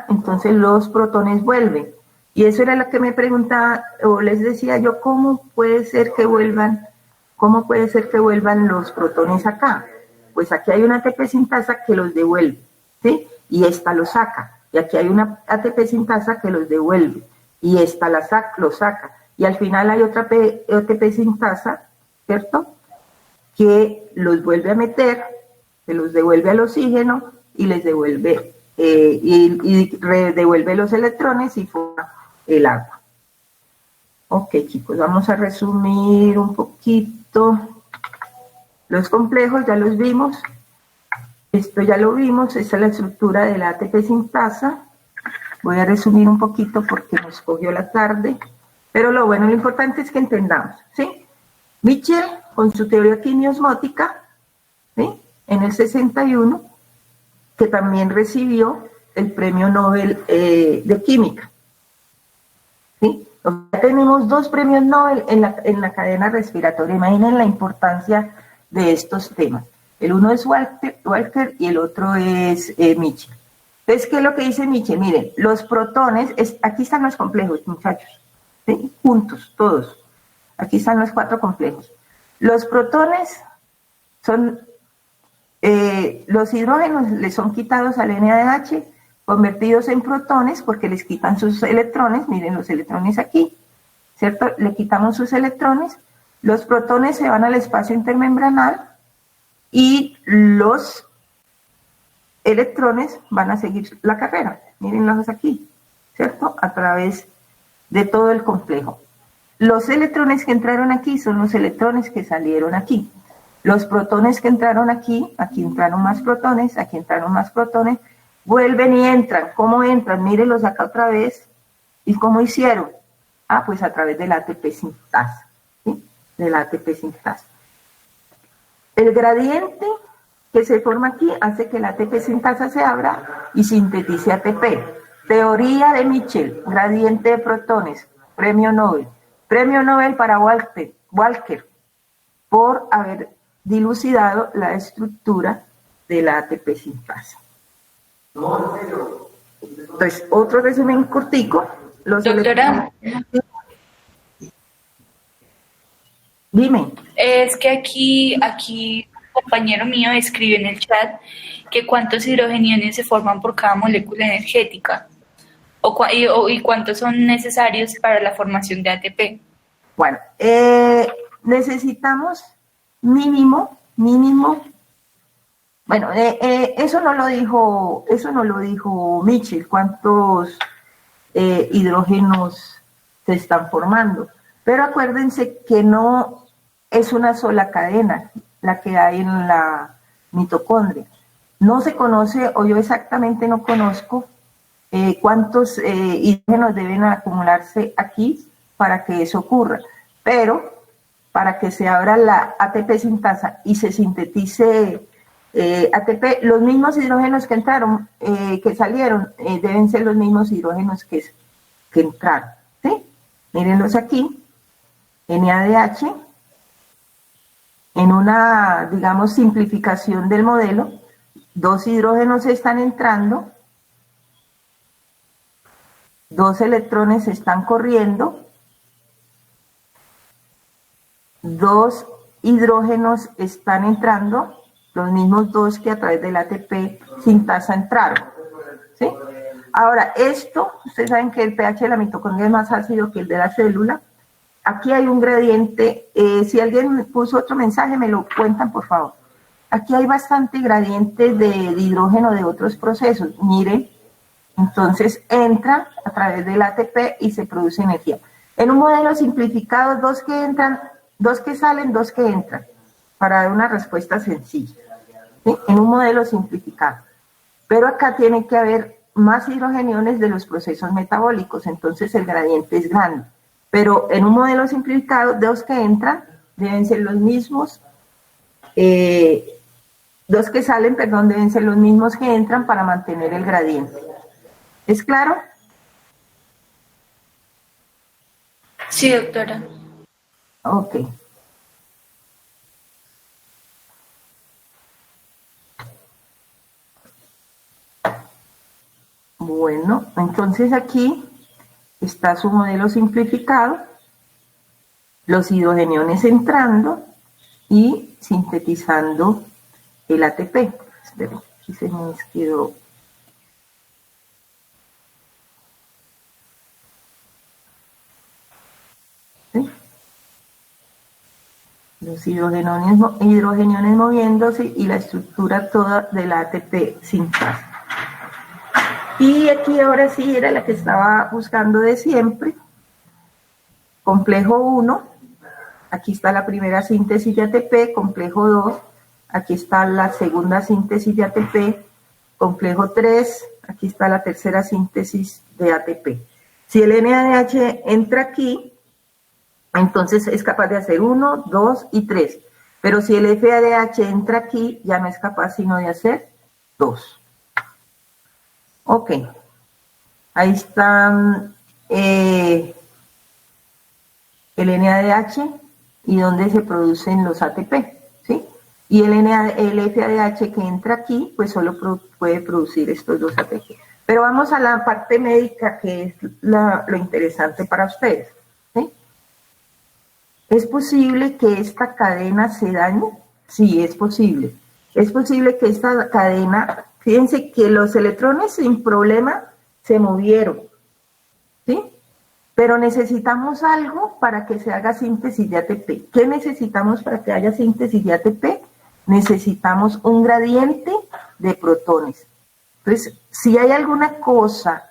entonces los protones vuelven. Y eso era lo que me preguntaba, o les decía yo, ¿cómo puede ser que vuelvan los protones acá? Pues aquí hay una ATP sintasa que los devuelve, ¿sí? Y esta los saca. Y aquí hay una ATP sintasa que los devuelve. Y esta los saca. Y al final hay otra ATP sintasa, ¿cierto? Que los vuelve a meter, se los devuelve al oxígeno y les devuelve y devuelve los electrones y forma el agua. Ok, chicos, vamos a resumir un poquito. Los complejos ya los vimos. Esto ya lo vimos, esta es la estructura del ATP sintasa. Voy a resumir un poquito porque nos cogió la tarde. Pero lo bueno, lo importante es que entendamos, ¿sí? Mitchell, con su teoría quimiosmótica, ¿sí? En el 61, que también recibió el premio Nobel de Química. ¿Sí? O sea, tenemos 2 premios Nobel en la cadena respiratoria. Imaginen la importancia de estos temas. El uno es Walker y el otro es Mitchell. Entonces, ¿qué es lo que dice Mitchell? Miren, los protones, aquí están los complejos, muchachos, ¿sí? Juntos, todos. Aquí están los 4 complejos. Los protones son, los hidrógenos les son quitados al NaDH, convertidos en protones porque les quitan sus electrones. Miren los electrones aquí, ¿cierto? Le quitamos sus electrones. Los protones se van al espacio intermembranal y los electrones van a seguir la carrera. Mírenlos aquí, ¿cierto? A través de todo el complejo. Los electrones que entraron aquí son los electrones que salieron aquí. Los protones que entraron aquí entraron más protones, aquí entraron más protones, vuelven y entran. ¿Cómo entran? Mírenlos acá otra vez. ¿Y cómo hicieron? Ah, pues a través del ATP sintasa, ¿sí? Del ATP sintasa. El gradiente que se forma aquí hace que la ATP sintasa se abra y sintetice ATP. Teoría de Mitchell, gradiente de protones, premio Nobel. Premio Nobel para Walker por haber dilucidado la estructura de la ATP sintasa. Entonces, otro resumen cortico. Doctora, dime. es que aquí un compañero mío escribió en el chat que cuántos hidrogeniones se forman por cada molécula energética y cuántos son necesarios para la formación de ATP. Bueno, necesitamos mínimo, bueno, eso no lo dijo Mitchell, cuántos hidrógenos se están formando, pero acuérdense que no es una sola cadena la que hay en la mitocondria. No se conoce, o yo exactamente no conozco, cuántos hidrógenos deben acumularse aquí para que eso ocurra, pero para que se abra la ATP sintasa y se sintetice ATP, los mismos hidrógenos que entraron, que salieron, deben ser los mismos hidrógenos que entraron, ¿sí? Mírenlos aquí, NADH, en una, digamos, simplificación del modelo, 2 hidrógenos están entrando, 2 electrones están corriendo, 2 hidrógenos están entrando, los mismos 2 que a través del ATP sintasa entraron, ¿sí? Ahora, esto, ustedes saben que el pH de la mitocondria es más ácido que el de la célula. Aquí hay un gradiente, si alguien me puso otro mensaje, me lo cuentan, por favor. Aquí hay bastante gradiente de hidrógeno de otros procesos, miren. Entonces entra a través del ATP y se produce energía. En un modelo simplificado, 2 que entran, 2 que salen, 2 que entran, para dar una respuesta sencilla, ¿sí? En un modelo simplificado. Pero acá tiene que haber más hidrogeniones de los procesos metabólicos, entonces el gradiente es grande. Pero en un modelo simplificado, 2 que entran deben ser los mismos, 2 que salen, perdón, deben ser los mismos que entran para mantener el gradiente. ¿Es claro? Sí, doctora. Ok. Bueno, entonces aquí está su modelo simplificado, los hidrogeniones entrando y sintetizando el ATP. Esperen, aquí se me quedó. ¿Sí? Los hidrogeniones moviéndose y la estructura toda del ATP sintasa. Y aquí ahora sí era la que estaba buscando de siempre. Complejo 1, aquí está la primera síntesis de ATP, complejo 2, aquí está la segunda síntesis de ATP, complejo 3, aquí está la tercera síntesis de ATP. Si el NADH entra aquí, entonces es capaz de hacer 1, 2 y 3. Pero si el FADH entra aquí, ya no es capaz sino de hacer 2. Ok. Ahí están el NADH y donde se producen los ATP, ¿sí? Y el FADH que entra aquí, pues solo puede producir estos dos ATP. Pero vamos a la parte médica, que es lo interesante para ustedes, ¿sí? ¿Es posible que esta cadena se dañe? Sí, es posible. Es posible que esta cadena, fíjense que los electrones sin problema se movieron, ¿sí? Pero necesitamos algo para que se haga síntesis de ATP. ¿Qué necesitamos para que haya síntesis de ATP? Necesitamos un gradiente de protones. Entonces, si hay alguna cosa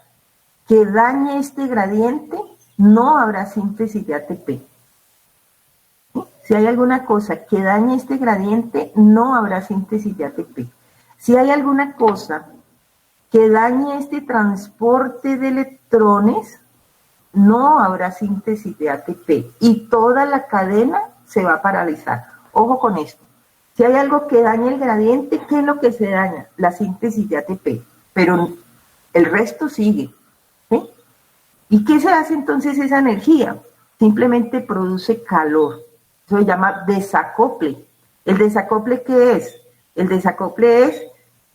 que dañe este gradiente, no habrá síntesis de ATP. ¿Sí? Si hay alguna cosa que dañe este gradiente, no habrá síntesis de ATP. Si hay alguna cosa que dañe este transporte de electrones, no habrá síntesis de ATP y toda la cadena se va a paralizar. Ojo con esto. Si hay algo que dañe el gradiente, ¿qué es lo que se daña? La síntesis de ATP, pero el resto sigue, ¿sí? ¿Y qué se hace entonces esa energía? Simplemente produce calor. Eso se llama desacople. ¿El desacople qué es? El desacople es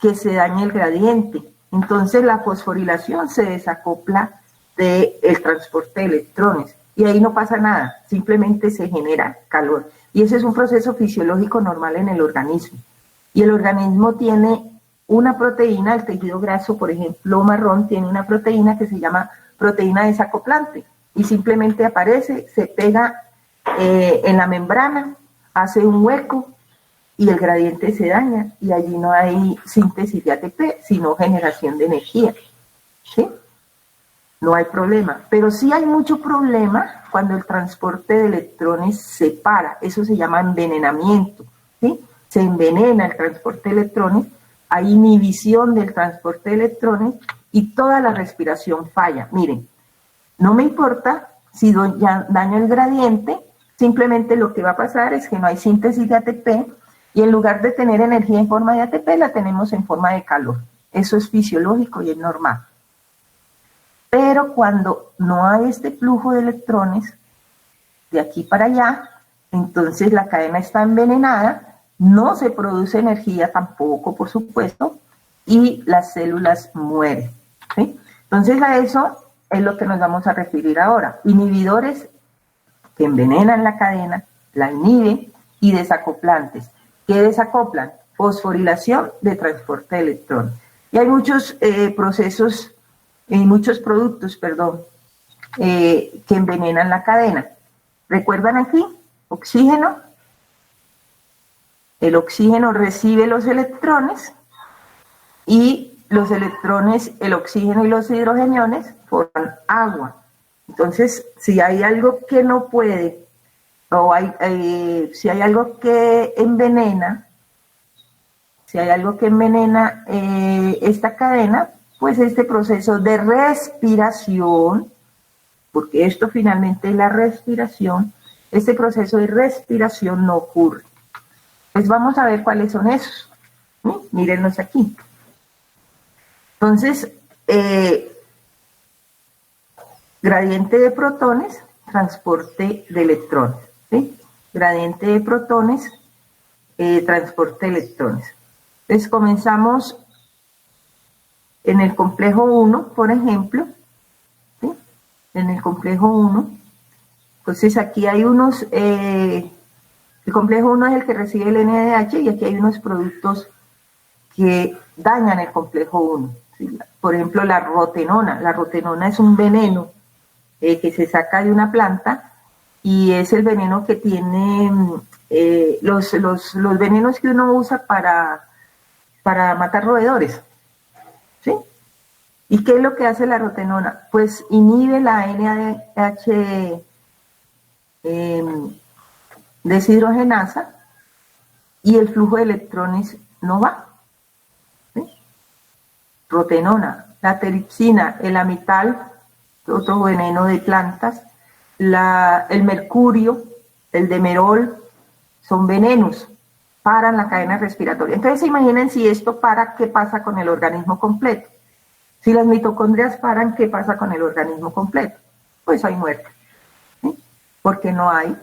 que se dañe el gradiente. Entonces la fosforilación se desacopla del transporte de electrones y ahí no pasa nada, simplemente se genera calor. Y ese es un proceso fisiológico normal en el organismo. Y el organismo tiene una proteína, el tejido graso, por ejemplo, marrón, tiene una proteína que se llama proteína desacoplante y simplemente aparece, se pega en la membrana, hace un hueco y el gradiente se daña y allí no hay síntesis de ATP, sino generación de energía, ¿sí? No hay problema, pero sí hay mucho problema cuando el transporte de electrones se para, eso se llama envenenamiento, ¿sí? Se envenena el transporte de electrones, hay inhibición del transporte de electrones y toda la respiración falla. Miren, no me importa si daño el gradiente, simplemente lo que va a pasar es que no hay síntesis de ATP y en lugar de tener energía en forma de ATP, la tenemos en forma de calor. Eso es fisiológico y es normal. Pero cuando no hay este flujo de electrones de aquí para allá, entonces la cadena está envenenada, no se produce energía tampoco, por supuesto, y las células mueren, ¿sí? Entonces a eso es lo que nos vamos a referir ahora. Inhibidores que envenenan la cadena, la inhiben, y desacoplantes. ¿Qué desacoplan? Fosforilación de transporte de electrones. Y hay muchos procesos, muchos productos, que envenenan la cadena. ¿Recuerdan aquí? Oxígeno. El oxígeno recibe los electrones y los electrones, el oxígeno y los hidrogeniones forman agua. Entonces, si hay algo que no puede, o si hay algo que envenena, esta cadena, pues este proceso de respiración, porque esto finalmente es la respiración, este proceso de respiración no ocurre. Pues vamos a ver cuáles son esos. Mírenlos aquí. Entonces, gradiente de protones, transporte de electrones, ¿sí? Gradiente de protones, transporte de electrones. Entonces comenzamos en el complejo 1, por ejemplo, ¿sí? En el complejo 1. Entonces aquí hay unos, el complejo 1 es el que recibe el NADH y aquí hay unos productos que dañan el complejo 1. ¿Sí? Por ejemplo, la rotenona. La rotenona es un veneno que se saca de una planta y es el veneno que tiene los venenos que uno usa para matar roedores, ¿sí? ¿Y qué es lo que hace la rotenona? Pues inhibe la NADH deshidrogenasa y el flujo de electrones no va. ¿Sí? Rotenona, la teripsina, el amital, otro veneno de plantas, el mercurio, el demerol, son venenos, paran la cadena respiratoria. Entonces imaginen si esto para, ¿qué pasa con el organismo completo? Si las mitocondrias paran, ¿qué pasa con el organismo completo? Pues hay muerte, ¿sí? Porque no hay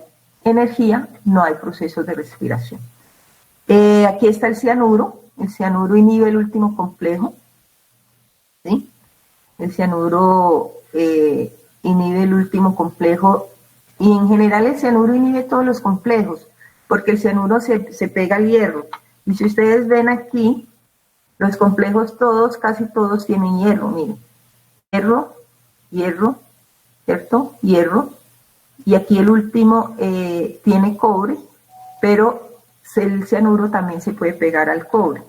energía, no hay procesos de respiración. Aquí está el cianuro inhibe el último complejo, ¿sí? El cianuro inhibe el último complejo y en general el cianuro inhibe todos los complejos, porque el cianuro se pega al hierro. Y si ustedes ven aquí, los complejos todos, casi todos tienen hierro, miren. Hierro, hierro, ¿cierto? Hierro. Y aquí el último tiene cobre, pero el cianuro también se puede pegar al cobre.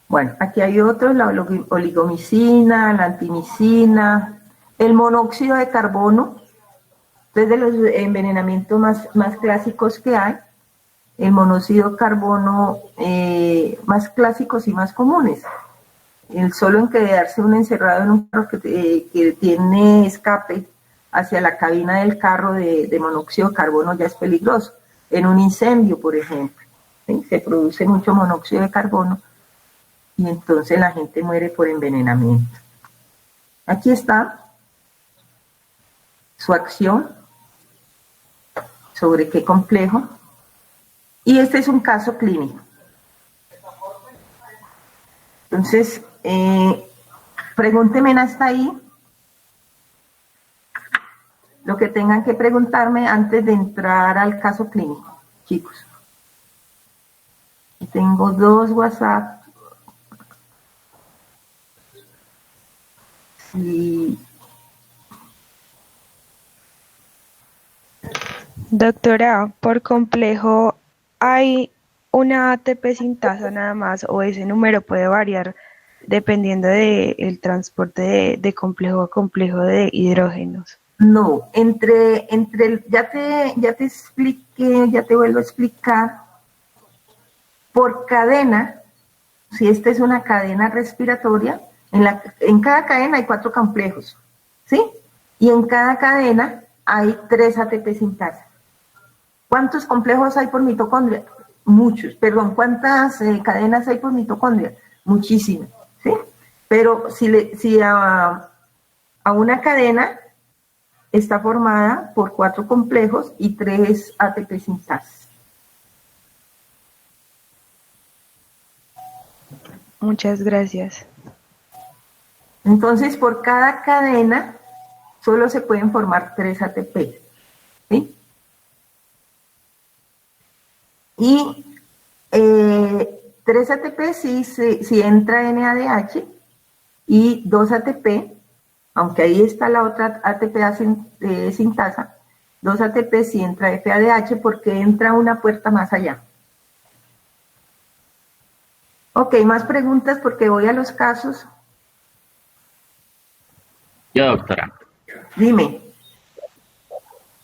Bueno, aquí hay otros, la oligomicina, la antimicina, el monóxido de carbono, es de los envenenamientos más clásicos que hay, el monóxido de carbono más clásicos y más comunes. El solo en quedarse uno encerrado en un carro que tiene escape hacia la cabina del carro de monóxido de carbono ya es peligroso. En un incendio, por ejemplo, ¿sí? Se produce mucho monóxido de carbono y entonces la gente muere por envenenamiento. Aquí está su acción, sobre qué complejo, y este es un caso clínico. Entonces, pregúntenme hasta ahí lo que tengan que preguntarme antes de entrar al caso clínico, chicos. Tengo 2 WhatsApp. Y... Doctora, por complejo, ¿hay una ATP sintasa nada más o ese número puede variar dependiendo del transporte de complejo a complejo de hidrógenos? No, ya te expliqué, ya te vuelvo a explicar, por cadena, si esta es una cadena respiratoria, en cada cadena hay 4 complejos, ¿sí? Y en cada cadena hay 3 ATP sintasa. ¿Cuántos complejos hay por mitocondria? Muchos, perdón, ¿cuántas cadenas hay por mitocondria? Muchísimas, ¿sí? Pero si a una cadena está formada por 4 complejos y 3 ATP sintasas. Muchas gracias. Entonces, por cada cadena solo se pueden formar 3 ATP, ¿sí? Y 3 ATP si entra NADH y 2 ATP, aunque ahí está la otra ATP sintasa, 2 ATP si entra FADH porque entra una puerta más allá. Ok, más preguntas porque voy a los casos. Yo, doctora. Dime.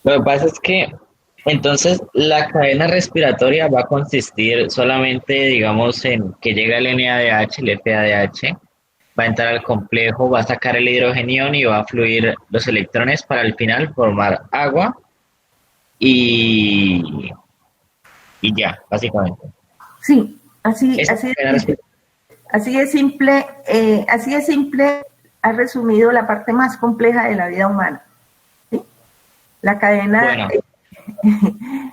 Lo que pasa es que entonces la cadena respiratoria va a consistir solamente, digamos, en que llega el NADH, el FADH, va a entrar al complejo, va a sacar el hidrogenión y va a fluir los electrones para al final formar agua y ya, básicamente. Sí, así es simple, ha resumido la parte más compleja de la vida humana. ¿Sí? La cadena,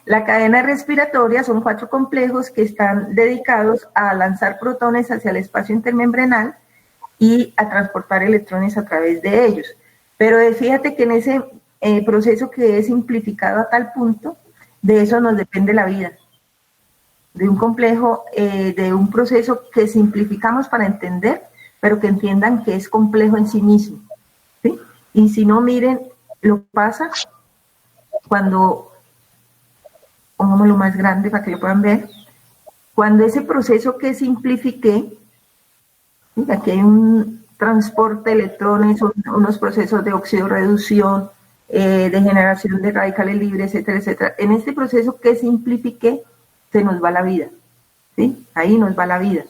la cadena respiratoria son 4 complejos que están dedicados a lanzar protones hacia el espacio intermembranal y a transportar electrones a través de ellos. Pero fíjate que en ese proceso que es simplificado a tal punto, de eso nos depende la vida. De un complejo, de un proceso que simplificamos para entender, pero que entiendan que es complejo en sí mismo, ¿sí? Y si no, miren, lo que pasa cuando, pongámoslo más grande para que lo puedan ver, cuando ese proceso que simplifiqué ¿Sí? Aquí hay un transporte de electrones, unos procesos de oxidorreducción, de generación de radicales libres, etcétera, etcétera. En este proceso que simplifiqué, se nos va la vida, ¿sí? Ahí nos va la vida,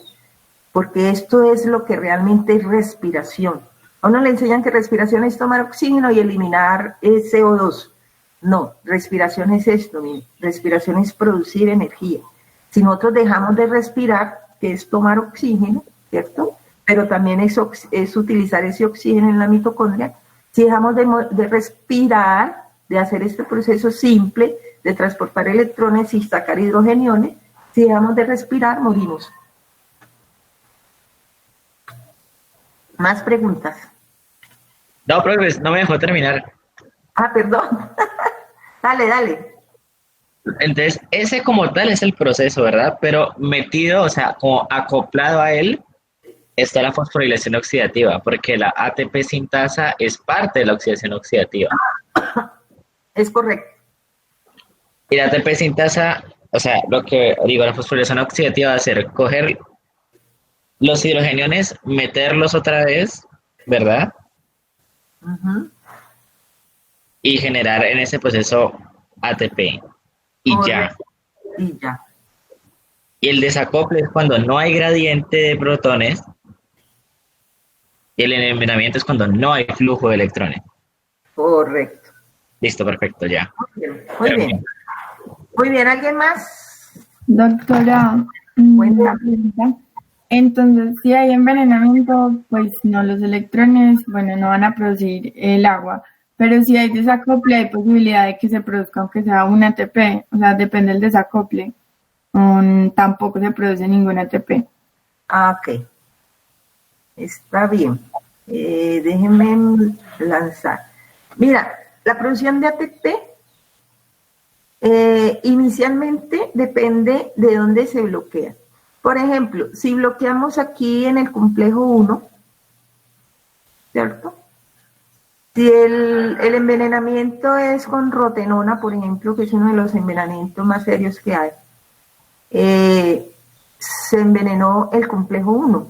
porque esto es lo que realmente es respiración. A uno le enseñan que respiración es tomar oxígeno y eliminar CO2. No, respiración es esto, miren. Respiración es producir energía. Si nosotros dejamos de respirar, que es tomar oxígeno, ¿cierto? Pero también es utilizar ese oxígeno en la mitocondria. Si dejamos de respirar, de hacer este proceso simple de transportar electrones y sacar hidrogeniones, si dejamos de respirar, morimos. ¿Más preguntas? No, profe, no me dejó terminar. Ah, perdón. Dale. Entonces, ese como tal es el proceso, ¿verdad? Pero metido, o sea, como acoplado a él, está la fosforilación oxidativa, porque la ATP sintasa es parte de la oxidación oxidativa. Es correcto. Y la ATP sintasa, o sea, lo que digo, la fosforilación oxidativa va a hacer coger los hidrogeniones, meterlos otra vez, ¿verdad? Uh-huh. Y generar en ese proceso ATP. Y ya. Y ya. Y el desacople es cuando no hay gradiente de protones. Y el envenenamiento es cuando no hay flujo de electrones. Correcto. Listo, perfecto, ya. Muy bien. Muy bien, ¿alguien más? Doctora, una pregunta. Entonces, si hay envenenamiento, pues no, los electrones, bueno, no van a producir el agua, pero si hay desacople, hay posibilidad de que se produzca, aunque sea un ATP, o sea, depende del desacople, tampoco se produce ningún ATP. Ah, ok. Está bien. Déjenme lanzar. Mira, la producción de ATP inicialmente depende de dónde se bloquea. Por ejemplo, si bloqueamos aquí en el complejo 1, ¿cierto? Si el envenenamiento es con rotenona, por ejemplo, que es uno de los envenenamientos más serios que hay, se envenenó el complejo 1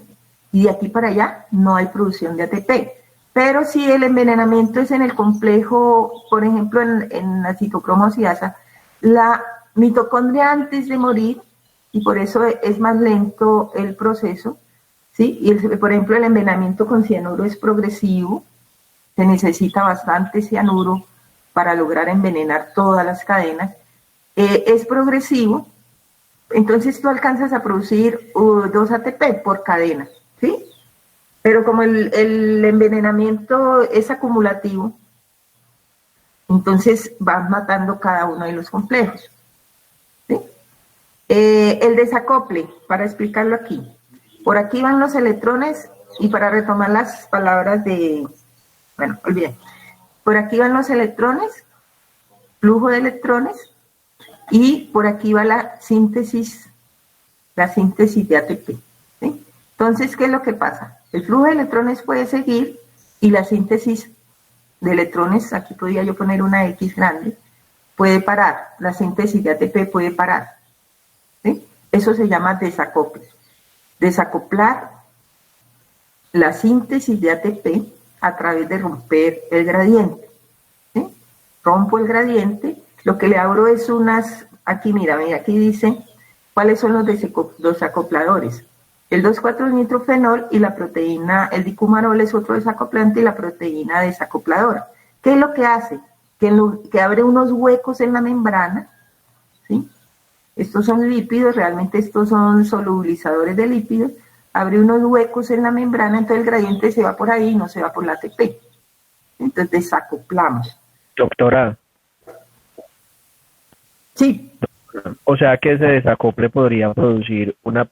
y de aquí para allá no hay producción de ATP. Pero si el envenenamiento es en el complejo, por ejemplo, en la citocromosidasa, la mitocondria antes de morir, y por eso es más lento el proceso, ¿sí? Y por ejemplo, el envenenamiento con cianuro es progresivo, se necesita bastante cianuro para lograr envenenar todas las cadenas, es progresivo, entonces tú alcanzas a producir 2 ATP por cadena, ¿sí? Pero como el envenenamiento es acumulativo, entonces vas matando cada uno de los complejos, ¿sí? El desacople, para explicarlo aquí. Por aquí van los electrones, y para retomar las palabras de... Bueno, olviden. Por aquí van los electrones, flujo de electrones, y por aquí va la síntesis de ATP, ¿sí? Entonces, ¿qué es lo que pasa? El flujo de electrones puede seguir y la síntesis de electrones, aquí podría yo poner una X grande, puede parar. La síntesis de ATP puede parar, ¿sí? Eso se llama desacople. Desacoplar la síntesis de ATP a través de romper el gradiente, ¿sí? Rompo el gradiente, lo que le abro es unas, aquí mira, aquí dice cuáles son los desacopladores. El 2,4-nitrofenol y la proteína, el dicumarol es otro desacoplante y la proteína desacopladora. ¿Qué es lo que hace? Que abre unos huecos en la membrana, ¿sí? Estos son lípidos, realmente estos son solubilizadores de lípidos, abre unos huecos en la membrana, entonces el gradiente se va por ahí y no se va por la ATP. Entonces desacoplamos. Doctora. Sí. O sea que ese desacople podría producir un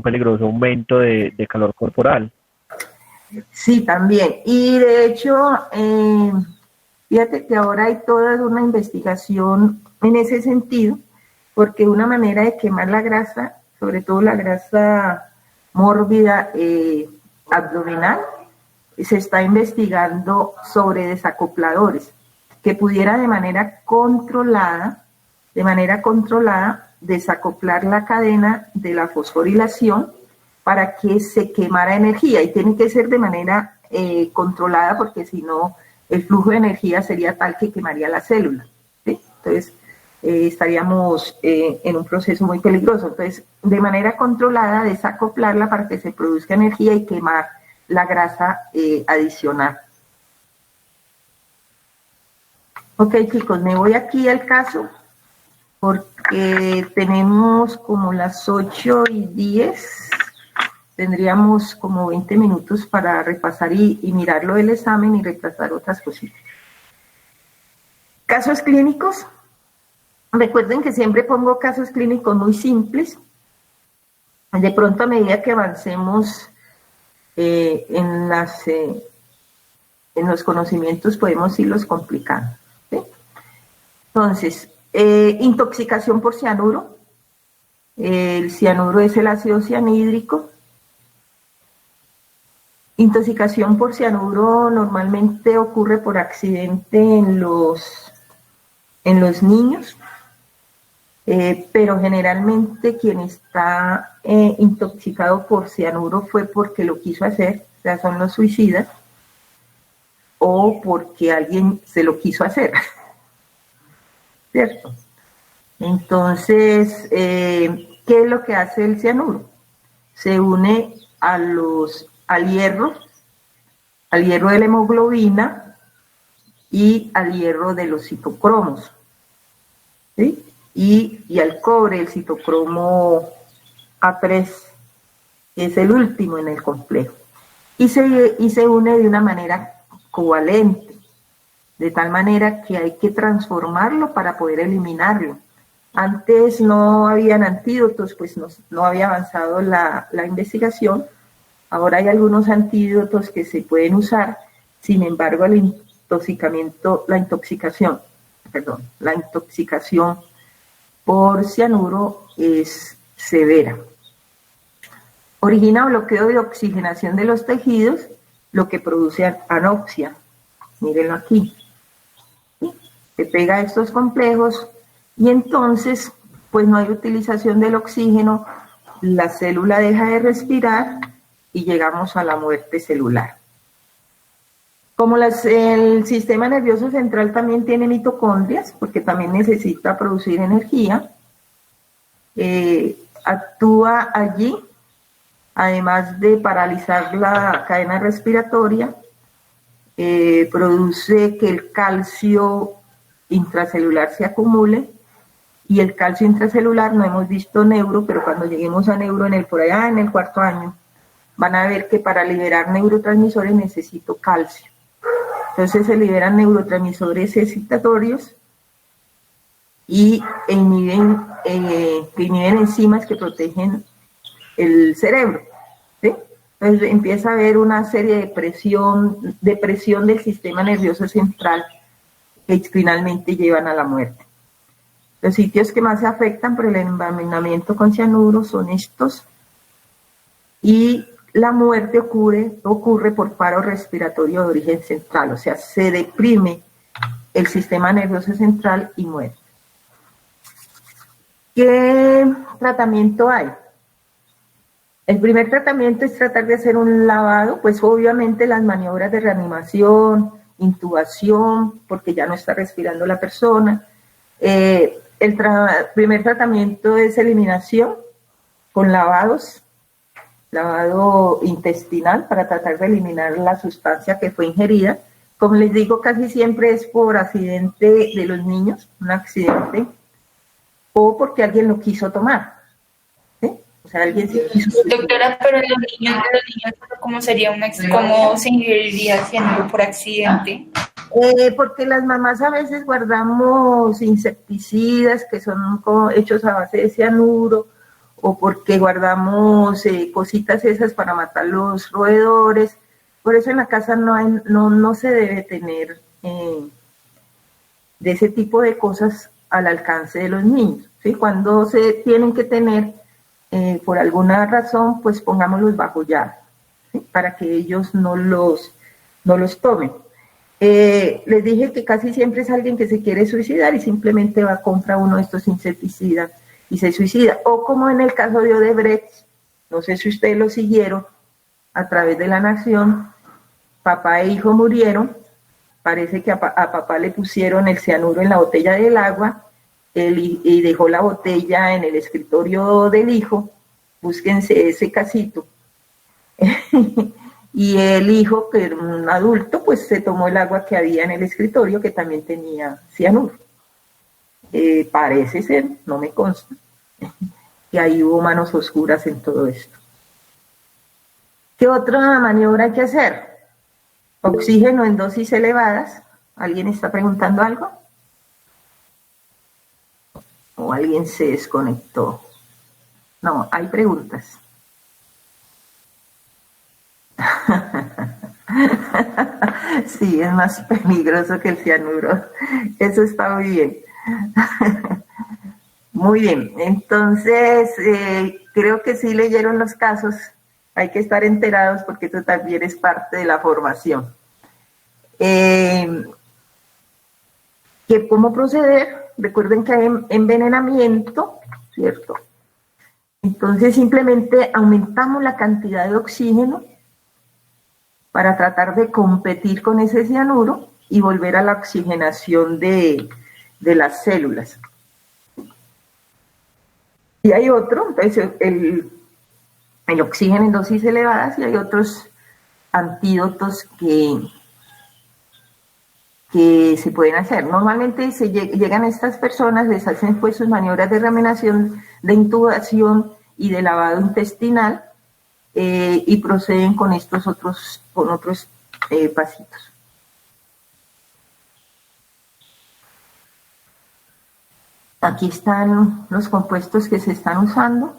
peligroso aumento de calor corporal. Sí, también. Y de hecho, fíjate que ahora hay toda una investigación en ese sentido, porque una manera de quemar la grasa, sobre todo la grasa mórbida abdominal, se está investigando sobre desacopladores que pudiera de manera controlada desacoplar la cadena de la fosforilación para que se quemara energía, y tiene que ser de manera controlada, porque si no el flujo de energía sería tal que quemaría la célula, ¿sí? Entonces estaríamos en un proceso muy peligroso. Entonces, de manera controlada, desacoplarla para que se produzca energía y quemar la grasa adicional. Ok, chicos, me voy aquí al caso porque tenemos como las 8:10, tendríamos como 20 minutos para repasar y mirarlo del examen y repasar otras cositas. Casos clínicos. Recuerden que siempre pongo casos clínicos muy simples. De pronto, a medida que avancemos en los conocimientos, podemos irlos complicando, ¿sí? Entonces, intoxicación por cianuro. El cianuro es el ácido cianhídrico. Intoxicación por cianuro normalmente ocurre por accidente en los niños, pero generalmente quien está intoxicado por cianuro fue porque lo quiso hacer, o sea, son los suicidas, o porque alguien se lo quiso hacer, ¿cierto? Entonces, ¿qué es lo que hace el cianuro? Se une al hierro de la hemoglobina y al hierro de los citocromos, ¿sí? Y al cobre, el citocromo A3, es el último en el complejo. Y se une de una manera covalente, de tal manera que hay que transformarlo para poder eliminarlo. Antes no habían antídotos, pues no había avanzado la investigación. Ahora hay algunos antídotos que se pueden usar, sin embargo la intoxicación por cianuro es severa. Origina bloqueo de oxigenación de los tejidos, lo que produce anoxia. Mírenlo aquí. ¿Sí? Se pega a estos complejos y entonces pues no hay utilización del oxígeno, la célula deja de respirar y llegamos a la muerte celular. Como el sistema nervioso central también tiene mitocondrias, porque también necesita producir energía, actúa allí, además de paralizar la cadena respiratoria, produce que el calcio intracelular se acumule, y el calcio intracelular, no hemos visto neuro, pero cuando lleguemos a neuro por allá en el 4º año, van a ver que para liberar neurotransmisores necesito calcio. Entonces se liberan neurotransmisores excitatorios y inhiben enzimas que protegen el cerebro, ¿sí? Entonces empieza a haber una serie de presión del sistema nervioso central que finalmente llevan a la muerte. Los sitios que más se afectan por el envenenamiento con cianuro son estos, y la muerte ocurre por paro respiratorio de origen central, o sea, se deprime el sistema nervioso central y muere. ¿Qué tratamiento hay? El primer tratamiento es tratar de hacer un lavado, pues obviamente las maniobras de reanimación, intubación, porque ya no está respirando la persona. El primer tratamiento es eliminación con lavado intestinal para tratar de eliminar la sustancia que fue ingerida. Como les digo, casi siempre es por accidente de los niños, un accidente, o porque alguien lo quiso tomar, ¿sí? O sea, alguien se quiso... Doctora, pero los niños, ¿cómo sería cómo se ingeriría cianuro por accidente? Porque las mamás a veces guardamos insecticidas que son hechos a base de cianuro, o porque guardamos cositas esas para matar los roedores. Por eso en la casa no se debe tener de ese tipo de cosas al alcance de los niños, ¿sí? Cuando se tienen que tener, por alguna razón, pues pongámoslos bajo llave, ¿sí? Para que ellos no los tomen. Les dije que casi siempre es alguien que se quiere suicidar y simplemente va a comprar uno de estos insecticidas y se suicida. O como en el caso de Odebrecht, no sé si ustedes lo siguieron a través de La Nación, papá e hijo murieron, parece que a papá le pusieron el cianuro en la botella del agua y dejó la botella en el escritorio del hijo, búsquense ese casito. Y el hijo, que era un adulto, pues se tomó el agua que había en el escritorio, que también tenía cianuro. Parece ser, no me consta, que ahí hubo manos oscuras en todo esto. ¿Qué otra maniobra hay que hacer? Oxígeno en dosis elevadas. ¿Alguien está preguntando algo? ¿O alguien se desconectó? No, hay preguntas. Sí, es más peligroso que el cianuro. Eso está muy bien. Muy bien, entonces creo que sí leyeron los casos. Hay que estar enterados porque esto también es parte de la formación. ¿Cómo proceder? Recuerden que hay envenenamiento, ¿cierto? Entonces simplemente aumentamos la cantidad de oxígeno para tratar de competir con ese cianuro y volver a la oxigenación de las células. Y hay otro, entonces el oxígeno en dosis elevadas, y hay otros antídotos que se pueden hacer. Normalmente llegan estas personas, les hacen pues sus maniobras de reanimación, de intubación y de lavado intestinal, y proceden con otros pasitos. Aquí están los compuestos que se están usando.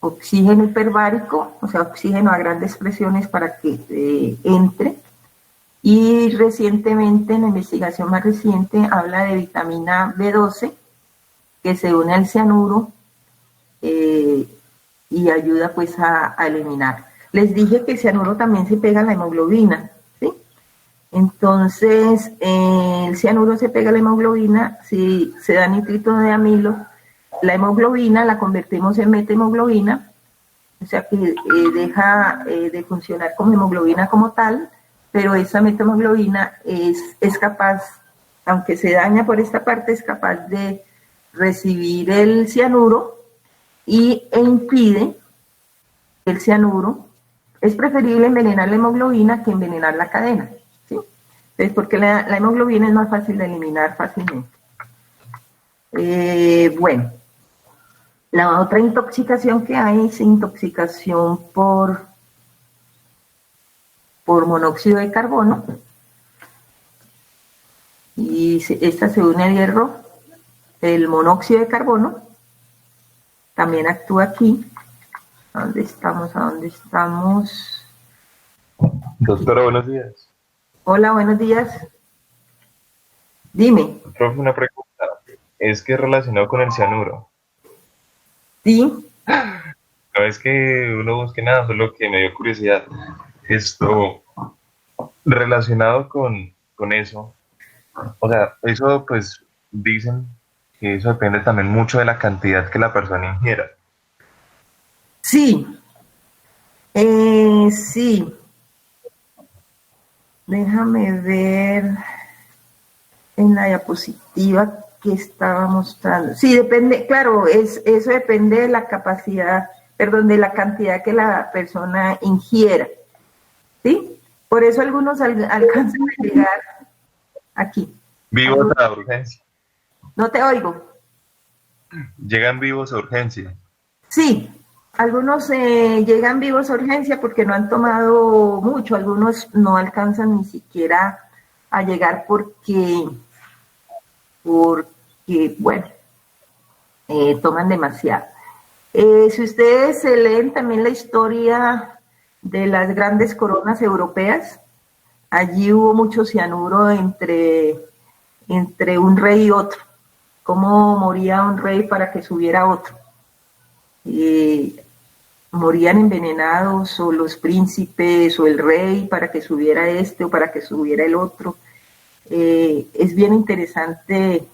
Oxígeno hiperbárico, o sea, oxígeno a grandes presiones para que entre. Y recientemente, en la investigación más reciente, habla de vitamina B12, que se une al cianuro y ayuda pues a eliminar. Les dije que el cianuro también se pega a la hemoglobina, ¿sí? Entonces, el cianuro se pega a la hemoglobina, si se da nitrito de amilo, la hemoglobina la convertimos en metahemoglobina, o sea que deja de funcionar como hemoglobina como tal, pero esa metahemoglobina es capaz, aunque se daña por esta parte, es capaz de recibir el cianuro e impide el cianuro. Es preferible envenenar la hemoglobina que envenenar la cadena, ¿sí? Entonces, porque la hemoglobina es más fácil de eliminar fácilmente. Bueno, la otra intoxicación que hay es intoxicación por monóxido de carbono, y esta se une al hierro. El monóxido de carbono también actúa aquí. ¿A dónde estamos? Doctora, buenos días. Hola, buenos días. Dime. Profe, una pregunta. Es que es relacionado con el cianuro. Sí. No es que uno busque nada, solo que me dio curiosidad. Esto, relacionado con eso, o sea, eso pues dicen que eso depende también mucho de la cantidad que la persona ingiera. Sí. Sí. Déjame ver en la diapositiva que estaba mostrando. Sí, depende, claro, eso depende de la capacidad, perdón, de la cantidad que la persona ingiera. ¿Sí? Por eso algunos alcanzan a llegar aquí. Vivos a urgencia. No te oigo. Llegan vivos a urgencia. Sí, algunos llegan vivos a urgencia porque no han tomado mucho, algunos no alcanzan ni siquiera a llegar porque bueno, toman demasiado. Si ustedes se leen también la historia de las grandes coronas europeas, allí hubo mucho cianuro entre un rey y otro. Cómo moría un rey para que subiera otro. Morían envenenados, o los príncipes o el rey para que subiera este o para que subiera el otro. Es bien interesante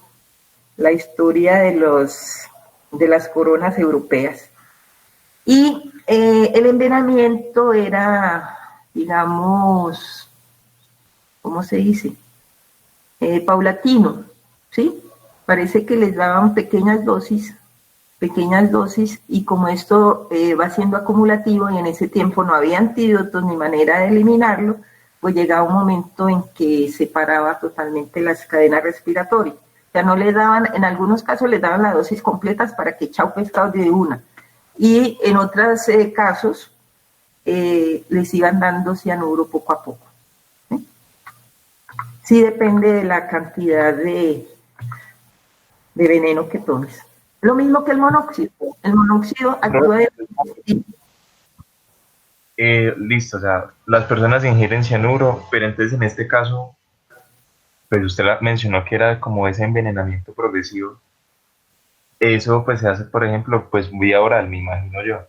la historia de las coronas europeas. Y el envenenamiento era, digamos, ¿cómo se dice? Paulatino, ¿sí? Parece que les daban pequeñas dosis, y como esto va siendo acumulativo y en ese tiempo no había antídotos ni manera de eliminarlo, pues llegaba un momento en que se paraba totalmente las cadenas respiratorias. O sea, no le daban, en algunos casos les daban las dosis completas para que chao pescado de una. Y en otros casos les iban dando cianuro poco a poco. Sí depende de la cantidad de veneno que tomes. Lo mismo que el monóxido. El monóxido actúa de... Listo, o sea, las personas ingieren cianuro, pero entonces en este caso, pues usted mencionó que era como ese envenenamiento progresivo. Eso pues se hace, por ejemplo, pues vía oral, me imagino yo.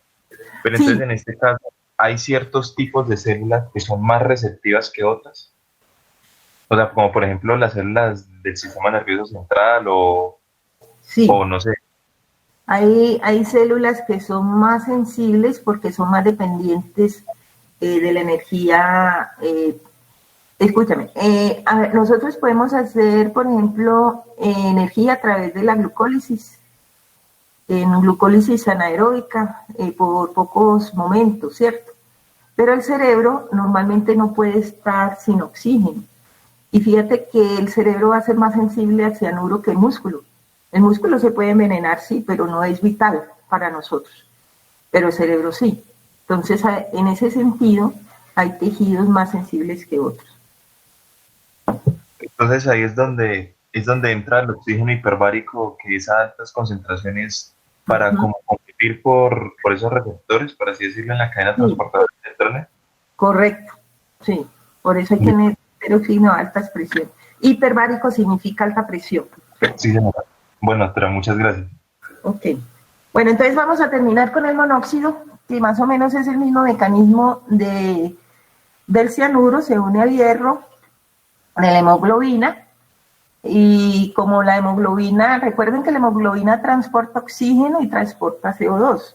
Pero entonces Sí. en este caso, ¿hay ciertos tipos de células que son más receptivas que otras? O sea, como por ejemplo las células del sistema nervioso central Sí. o no sé. Hay células que son más sensibles porque son más dependientes de la energía. Escúchame, a ver, nosotros podemos hacer, por ejemplo, energía a través de la glucólisis, en glucólisis anaeróbica, por pocos momentos, ¿cierto? Pero el cerebro normalmente no puede estar sin oxígeno. Y fíjate que el cerebro va a ser más sensible al cianuro que el músculo. El músculo se puede envenenar, sí, pero no es vital para nosotros. Pero el cerebro sí. Entonces, en ese sentido, hay tejidos más sensibles que otros. Entonces ahí es donde entra el oxígeno hiperbárico, que es a altas concentraciones para como competir por esos receptores, por así decirlo, en la cadena transportadora de electrones. Correcto, sí. Por eso hay que tener oxígeno a altas presiones. Hiperbárico significa alta presión. Sí, señora. Bueno, doctora, muchas gracias. Ok. Bueno, entonces vamos a terminar con el monóxido, que más o menos es el mismo mecanismo del cianuro, se une al hierro de la hemoglobina, y como la hemoglobina, recuerden que la hemoglobina transporta oxígeno y transporta CO2.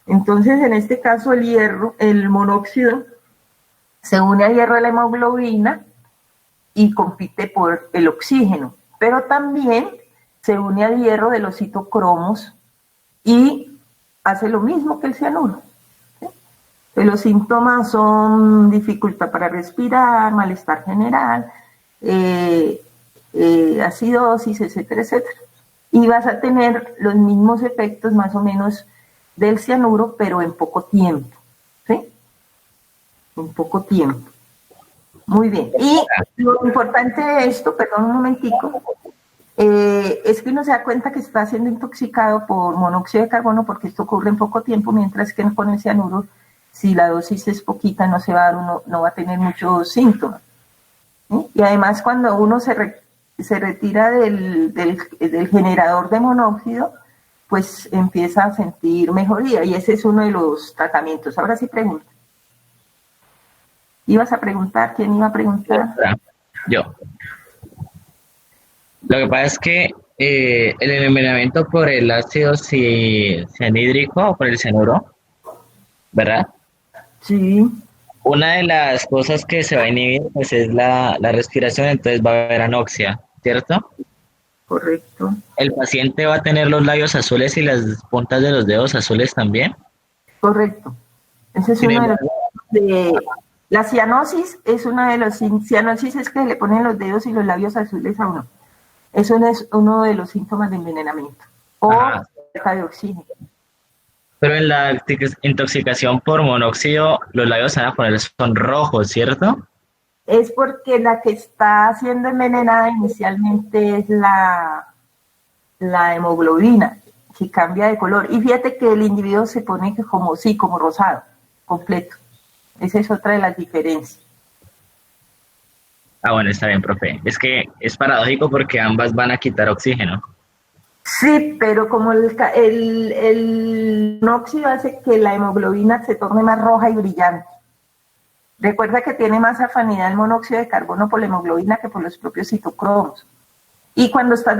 Entonces, en este caso, el hierro, el monóxido, se une al hierro de la hemoglobina y compite por el oxígeno, pero también se une al hierro de los citocromos y hace lo mismo que el cianuro. ¿Sí? Los síntomas son dificultad para respirar, malestar general, acidosis, etcétera, etcétera. Y vas a tener los mismos efectos más o menos del cianuro, pero en poco tiempo. ¿Sí? En poco tiempo. Muy bien. Y lo importante de esto, perdón un momentico, es que uno se da cuenta que está siendo intoxicado por monóxido de carbono porque esto ocurre en poco tiempo, mientras que con el cianuro, si la dosis es poquita, no se va a dar no va a tener muchos síntomas. ¿Sí? Y además cuando uno se retira del generador de monóxido, pues empieza a sentir mejoría, y ese es uno de los tratamientos. Ahora sí pregunta. ¿Ibas a preguntar? ¿Quién iba a preguntar? Yo. Lo que pasa es que el envenenamiento por el ácido cianhídrico o por el cianuro, ¿verdad? Sí. Una de las cosas que se va a inhibir pues, es la respiración, entonces va a haber anoxia, ¿cierto? Correcto. ¿El paciente va a tener los labios azules y las puntas de los dedos azules también? Correcto. Ese es uno de los... La cianosis es una de los... Cianosis es que le ponen los dedos y los labios azules a uno. Eso es uno de los síntomas de envenenamiento. O falta de oxígeno. Pero en la intoxicación por monóxido, los labios se van a poner son rojos, ¿cierto? Es porque la que está siendo envenenada inicialmente es la hemoglobina, que cambia de color. Y fíjate que el individuo se pone como rosado, completo. Esa es otra de las diferencias. Ah, bueno, está bien, profe. Es que es paradójico porque ambas van a quitar oxígeno. Sí, pero como el monóxido hace que la hemoglobina se torne más roja y brillante. Recuerda que tiene más afinidad el monóxido de carbono por la hemoglobina que por los propios citocromos. Y cuando está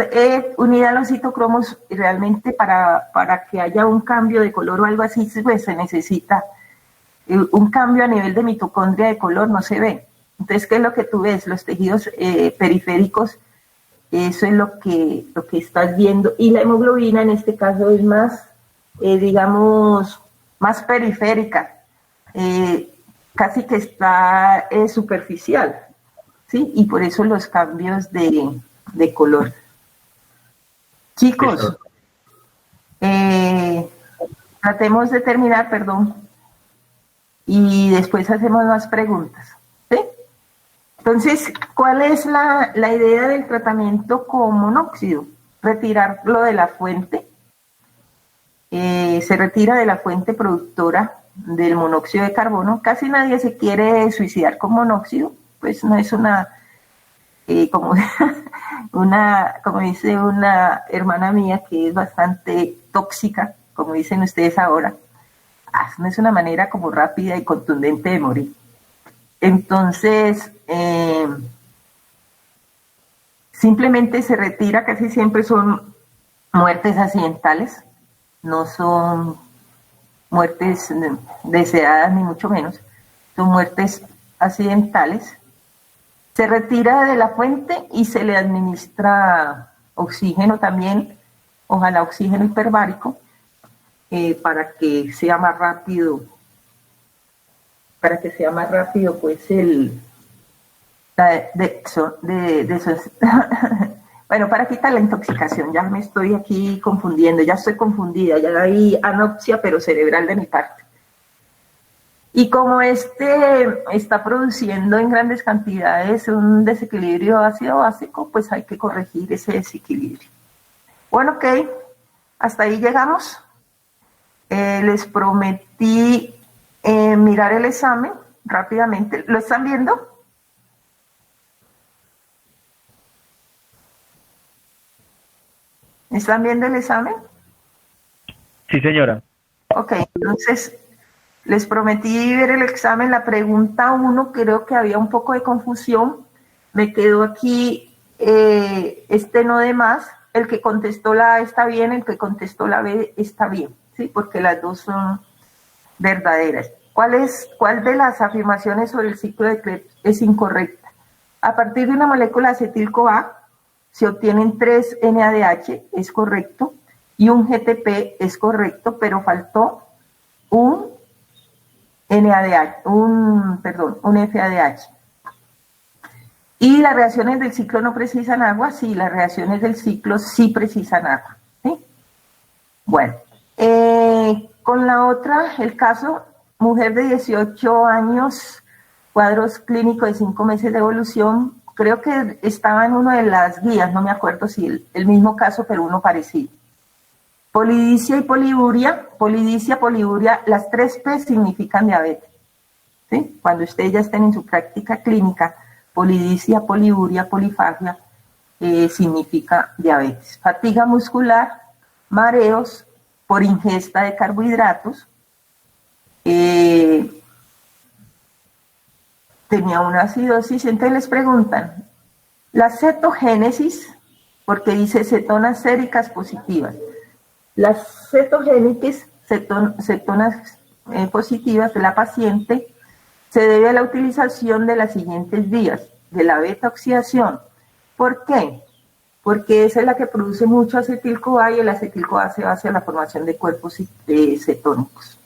unida a los citocromos, realmente para que haya un cambio de color o algo así, pues se necesita un cambio a nivel de mitocondria de color, no se ve. Entonces, ¿qué es lo que tú ves? Los tejidos periféricos, eso es lo que estás viendo. Y la hemoglobina en este caso es más, digamos, más periférica, casi que está superficial, ¿sí? Y por eso los cambios de color. Chicos, tratemos de terminar, perdón, y después hacemos más preguntas, ¿sí? Entonces, ¿cuál es la idea del tratamiento con monóxido? Retirarlo de la fuente. Se retira de la fuente productora del monóxido de carbono. Casi nadie se quiere suicidar con monóxido, pues no es una, como dice una hermana mía que es bastante tóxica, como dicen ustedes ahora, no es una manera como rápida y contundente de morir. Entonces, simplemente se retira, casi siempre son muertes accidentales, no son muertes deseadas ni mucho menos, son muertes accidentales. Se retira de la fuente y se le administra oxígeno también, ojalá oxígeno hiperbárico, para que sea más rápido, pues bueno, para quitar la intoxicación. Ya me estoy aquí confundiendo, ya estoy confundida, ya hay anopsia pero cerebral de mi parte. Y como está produciendo en grandes cantidades un desequilibrio ácido básico, pues hay que corregir ese desequilibrio. Bueno, ok, hasta ahí llegamos. Les prometí mirar el examen rápidamente. ¿Lo están viendo? ¿Están viendo el examen? Sí, señora. Ok, entonces les prometí ver el examen. La pregunta 1, creo que había un poco de confusión. Me quedó aquí no de más. El que contestó la A está bien, el que contestó la B está bien, ¿sí? Porque las dos son verdaderas. ¿Cuál de las afirmaciones sobre el ciclo de Krebs es incorrecta? A partir de una molécula acetil-CoA se obtienen 3 NADH, es correcto, y un GTP es correcto, pero faltó un FADH. Y las reacciones del ciclo no precisan agua, sí, las reacciones del ciclo sí precisan agua, ¿sí? Bueno, con la otra, el caso, mujer de 18 años, cuadros clínicos de 5 meses de evolución, creo que estaba en una de las guías, no me acuerdo si el mismo caso, pero uno parecido. Polidicea y poliuria, poliuria, las 3 P significan diabetes, ¿sí? Cuando ustedes ya estén en su práctica clínica, polidicea, poliuria, polifagia, significa diabetes. Fatiga muscular, mareos por ingesta de carbohidratos, tenía una acidosis. Entonces les preguntan, la cetogénesis, porque dice cetonas séricas positivas. Las cetogénesis, cetonas positivas de la paciente, se debe a la utilización de las siguientes vías, de la beta-oxidación. ¿Por qué? Porque esa es la que produce mucho acetil-CoA y el acetil-CoA se va hacia la formación de cuerpos cetónicos.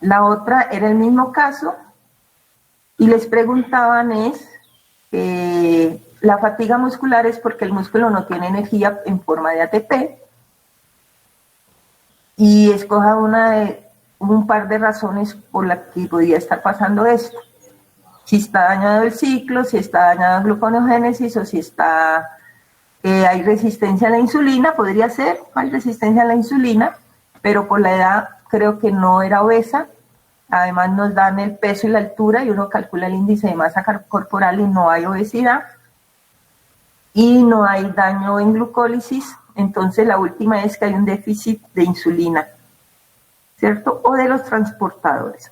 La otra era el mismo caso y les preguntaban la fatiga muscular es porque el músculo no tiene energía en forma de ATP y escoja un par de razones por las que podría estar pasando esto. Si está dañado el ciclo, si está dañada la gluconeogénesis o si hay resistencia a la insulina, podría ser, hay resistencia a la insulina, pero por la edad creo que no era obesa. Además nos dan el peso y la altura y uno calcula el índice de masa corporal y no hay obesidad y no hay daño en glucólisis. Entonces la última es que hay un déficit de insulina, ¿cierto? O de los transportadores.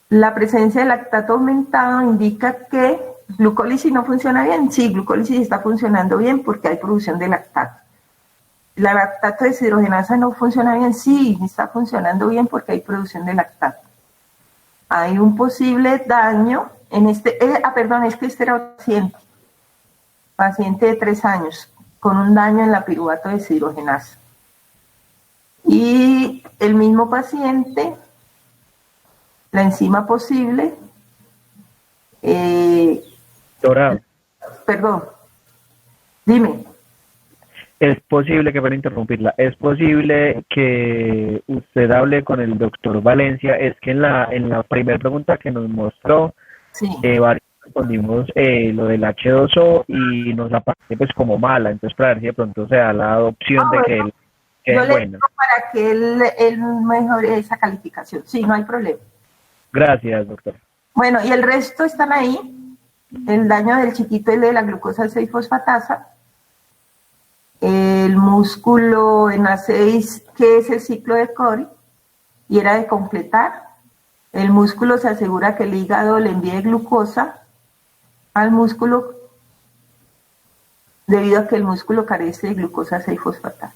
La presencia de lactato aumentado indica que ¿Glucólisis no funciona bien? Sí, glucólisis está funcionando bien porque hay producción de lactato. ¿La lactato deshidrogenasa no funciona bien? Sí, está funcionando bien porque hay producción de lactato. Hay un posible daño en este... perdón, es que este era paciente de 3 años, con un daño en la piruvato deshidrogenasa. Y el mismo paciente, la enzima posible... Doctora, perdón, dime. es posible que para interrumpirla, es posible que usted hable con el doctor Valencia. Es que en la primera pregunta que nos mostró, Sí. varios respondimos lo del H2O y nos aparece pues como mala, entonces para ver si de pronto se da la opción de que él Yo quede le buena. digo para que él mejore esa calificación. Sí, no hay problema. Gracias, doctor. Bueno, y el resto están ahí. El daño del chiquito y de la glucosa 6-fosfatasa. El músculo en A6, que es el ciclo de Cori, y era de completar. El músculo se asegura que el hígado le envíe glucosa al músculo debido a que el músculo carece de glucosa 6-fosfatasa.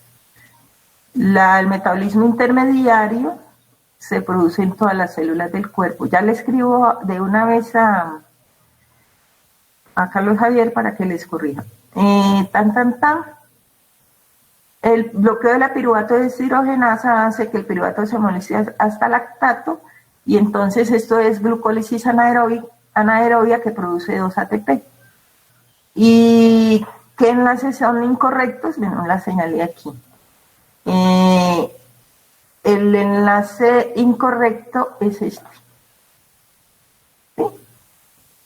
El metabolismo intermediario se produce en todas las células del cuerpo. Ya le escribo de una vez a Carlos Javier para que les corrija. El bloqueo de la piruvato deshidrogenasa hace que el piruvato se moleste hasta lactato, y entonces esto es glucólisis anaerobia que produce 2 ATP. ¿Y qué enlaces son incorrectos? Bueno, la señalé aquí. El enlace incorrecto es este. ¿Sí?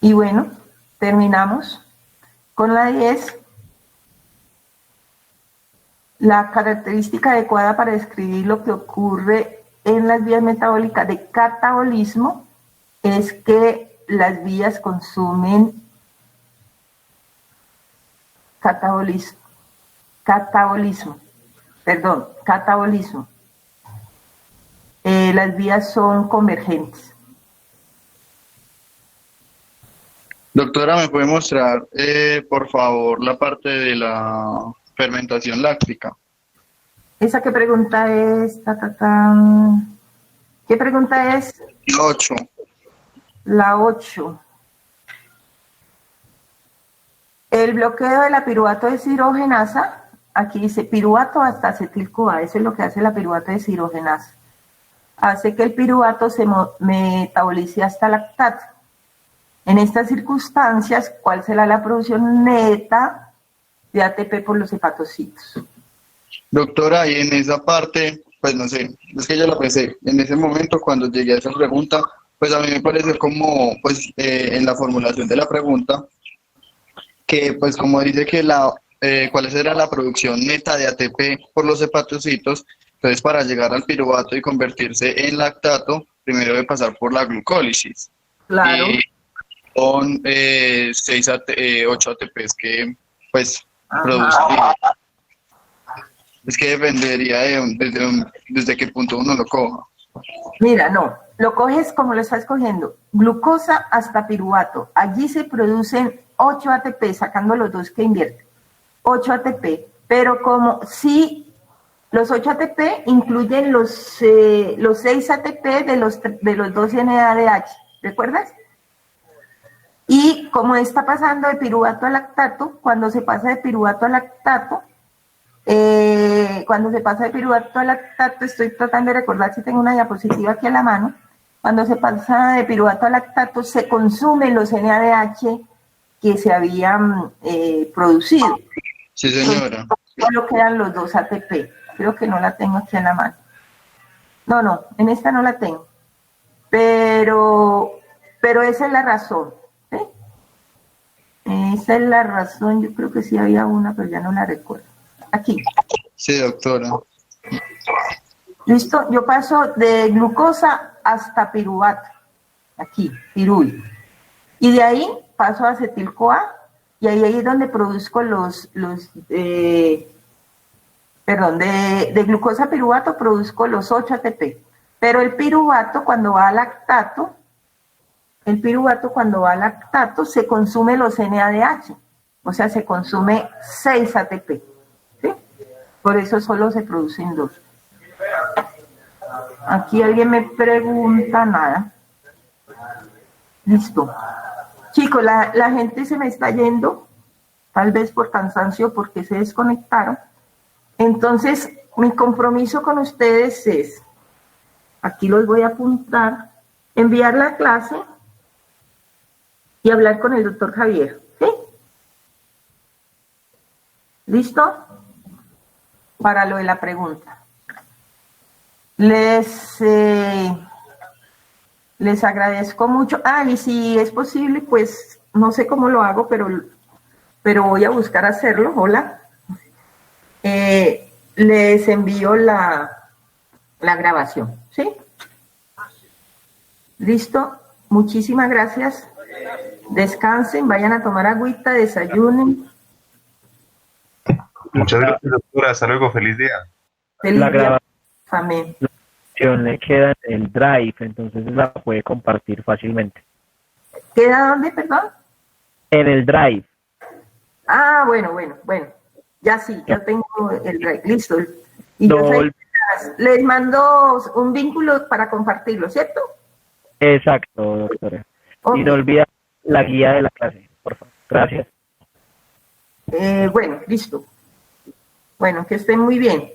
Y bueno, terminamos con la 10. La característica adecuada para describir lo que ocurre en las vías metabólicas de catabolismo es que las vías consumen catabolismo. Las vías son convergentes. Doctora, ¿me puede mostrar, por favor, la parte de la fermentación láctica? ¿Esa qué pregunta es? ¿Qué pregunta es? 8. La 8. El bloqueo de la piruvato deshidrogenasa, aquí dice piruvato hasta acetil-CoA, eso es lo que hace la piruvato deshidrogenasa. Hace que el piruvato se metabolice hasta lactato. En estas circunstancias, ¿cuál será la producción neta de ATP por los hepatocitos? Doctora, y en esa parte, pues no sé, es que yo la pensé, en ese momento cuando llegué a esa pregunta, pues a mí me parece como, pues en la formulación de la pregunta, que pues como dice que cuál será la producción neta de ATP por los hepatocitos, entonces para llegar al piruvato y convertirse en lactato, primero debe pasar por la glucólisis. Claro. Con 8 ATPs que pues Ajá. produce. Es que dependería desde qué punto uno lo coja. Mira, no, lo coges como lo estás cogiendo, glucosa hasta piruvato. Allí se producen 8 ATP, sacando los 2 que invierten. 8 ATP, pero como si los 8 ATP incluyen los 6 ATP de los 2 NADH, ¿recuerdas? Y como está pasando de piruvato a lactato, cuando se pasa de piruvato a lactato, estoy tratando de recordar si tengo una diapositiva aquí a la mano, cuando se pasa de piruvato a lactato se consumen los NADH que se habían producido. Sí, señora. Solo quedan los 2 ATP, creo que no la tengo aquí a la mano. No, en esta no la tengo, pero esa es la razón. Esa es la razón, yo creo que sí había una, pero ya no la recuerdo. Aquí. Sí, doctora. Listo, yo paso de glucosa hasta piruvato, aquí, pirul. Y de ahí paso a acetil-CoA, y ahí es donde produzco de glucosa a piruvato produzco los 8 ATP. Pero el piruvato, cuando va a lactato, el piruvato cuando va al lactato se consume los NADH, o sea, se consume 6 ATP, ¿sí? Por eso solo se producen 2. Aquí alguien me pregunta nada. Listo. Chicos, la gente se me está yendo, tal vez por cansancio, porque se desconectaron. Entonces, mi compromiso con ustedes es, aquí los voy a apuntar, enviar la clase y hablar con el doctor Javier, ¿sí? ¿Listo? Para lo de la pregunta. Les agradezco mucho. Y si es posible, pues no sé cómo lo hago, pero voy a buscar hacerlo. Hola. Les envío la grabación, ¿sí? ¿Listo? Muchísimas gracias. Descansen, vayan a tomar agüita, desayunen. Muchas gracias, doctora. Hasta luego. Feliz día. Feliz La día. Amén. Le queda en el Drive, entonces la puede compartir fácilmente. ¿Queda dónde, perdón? En el Drive. Bueno. Ya sí, ya tengo el drive. Listo. Y No, les mando un vínculo para compartirlo, ¿cierto? exacto, doctora. Okay. Y no olvida la guía de la clase, por favor. Gracias. Bueno, listo. Bueno, que estén muy bien.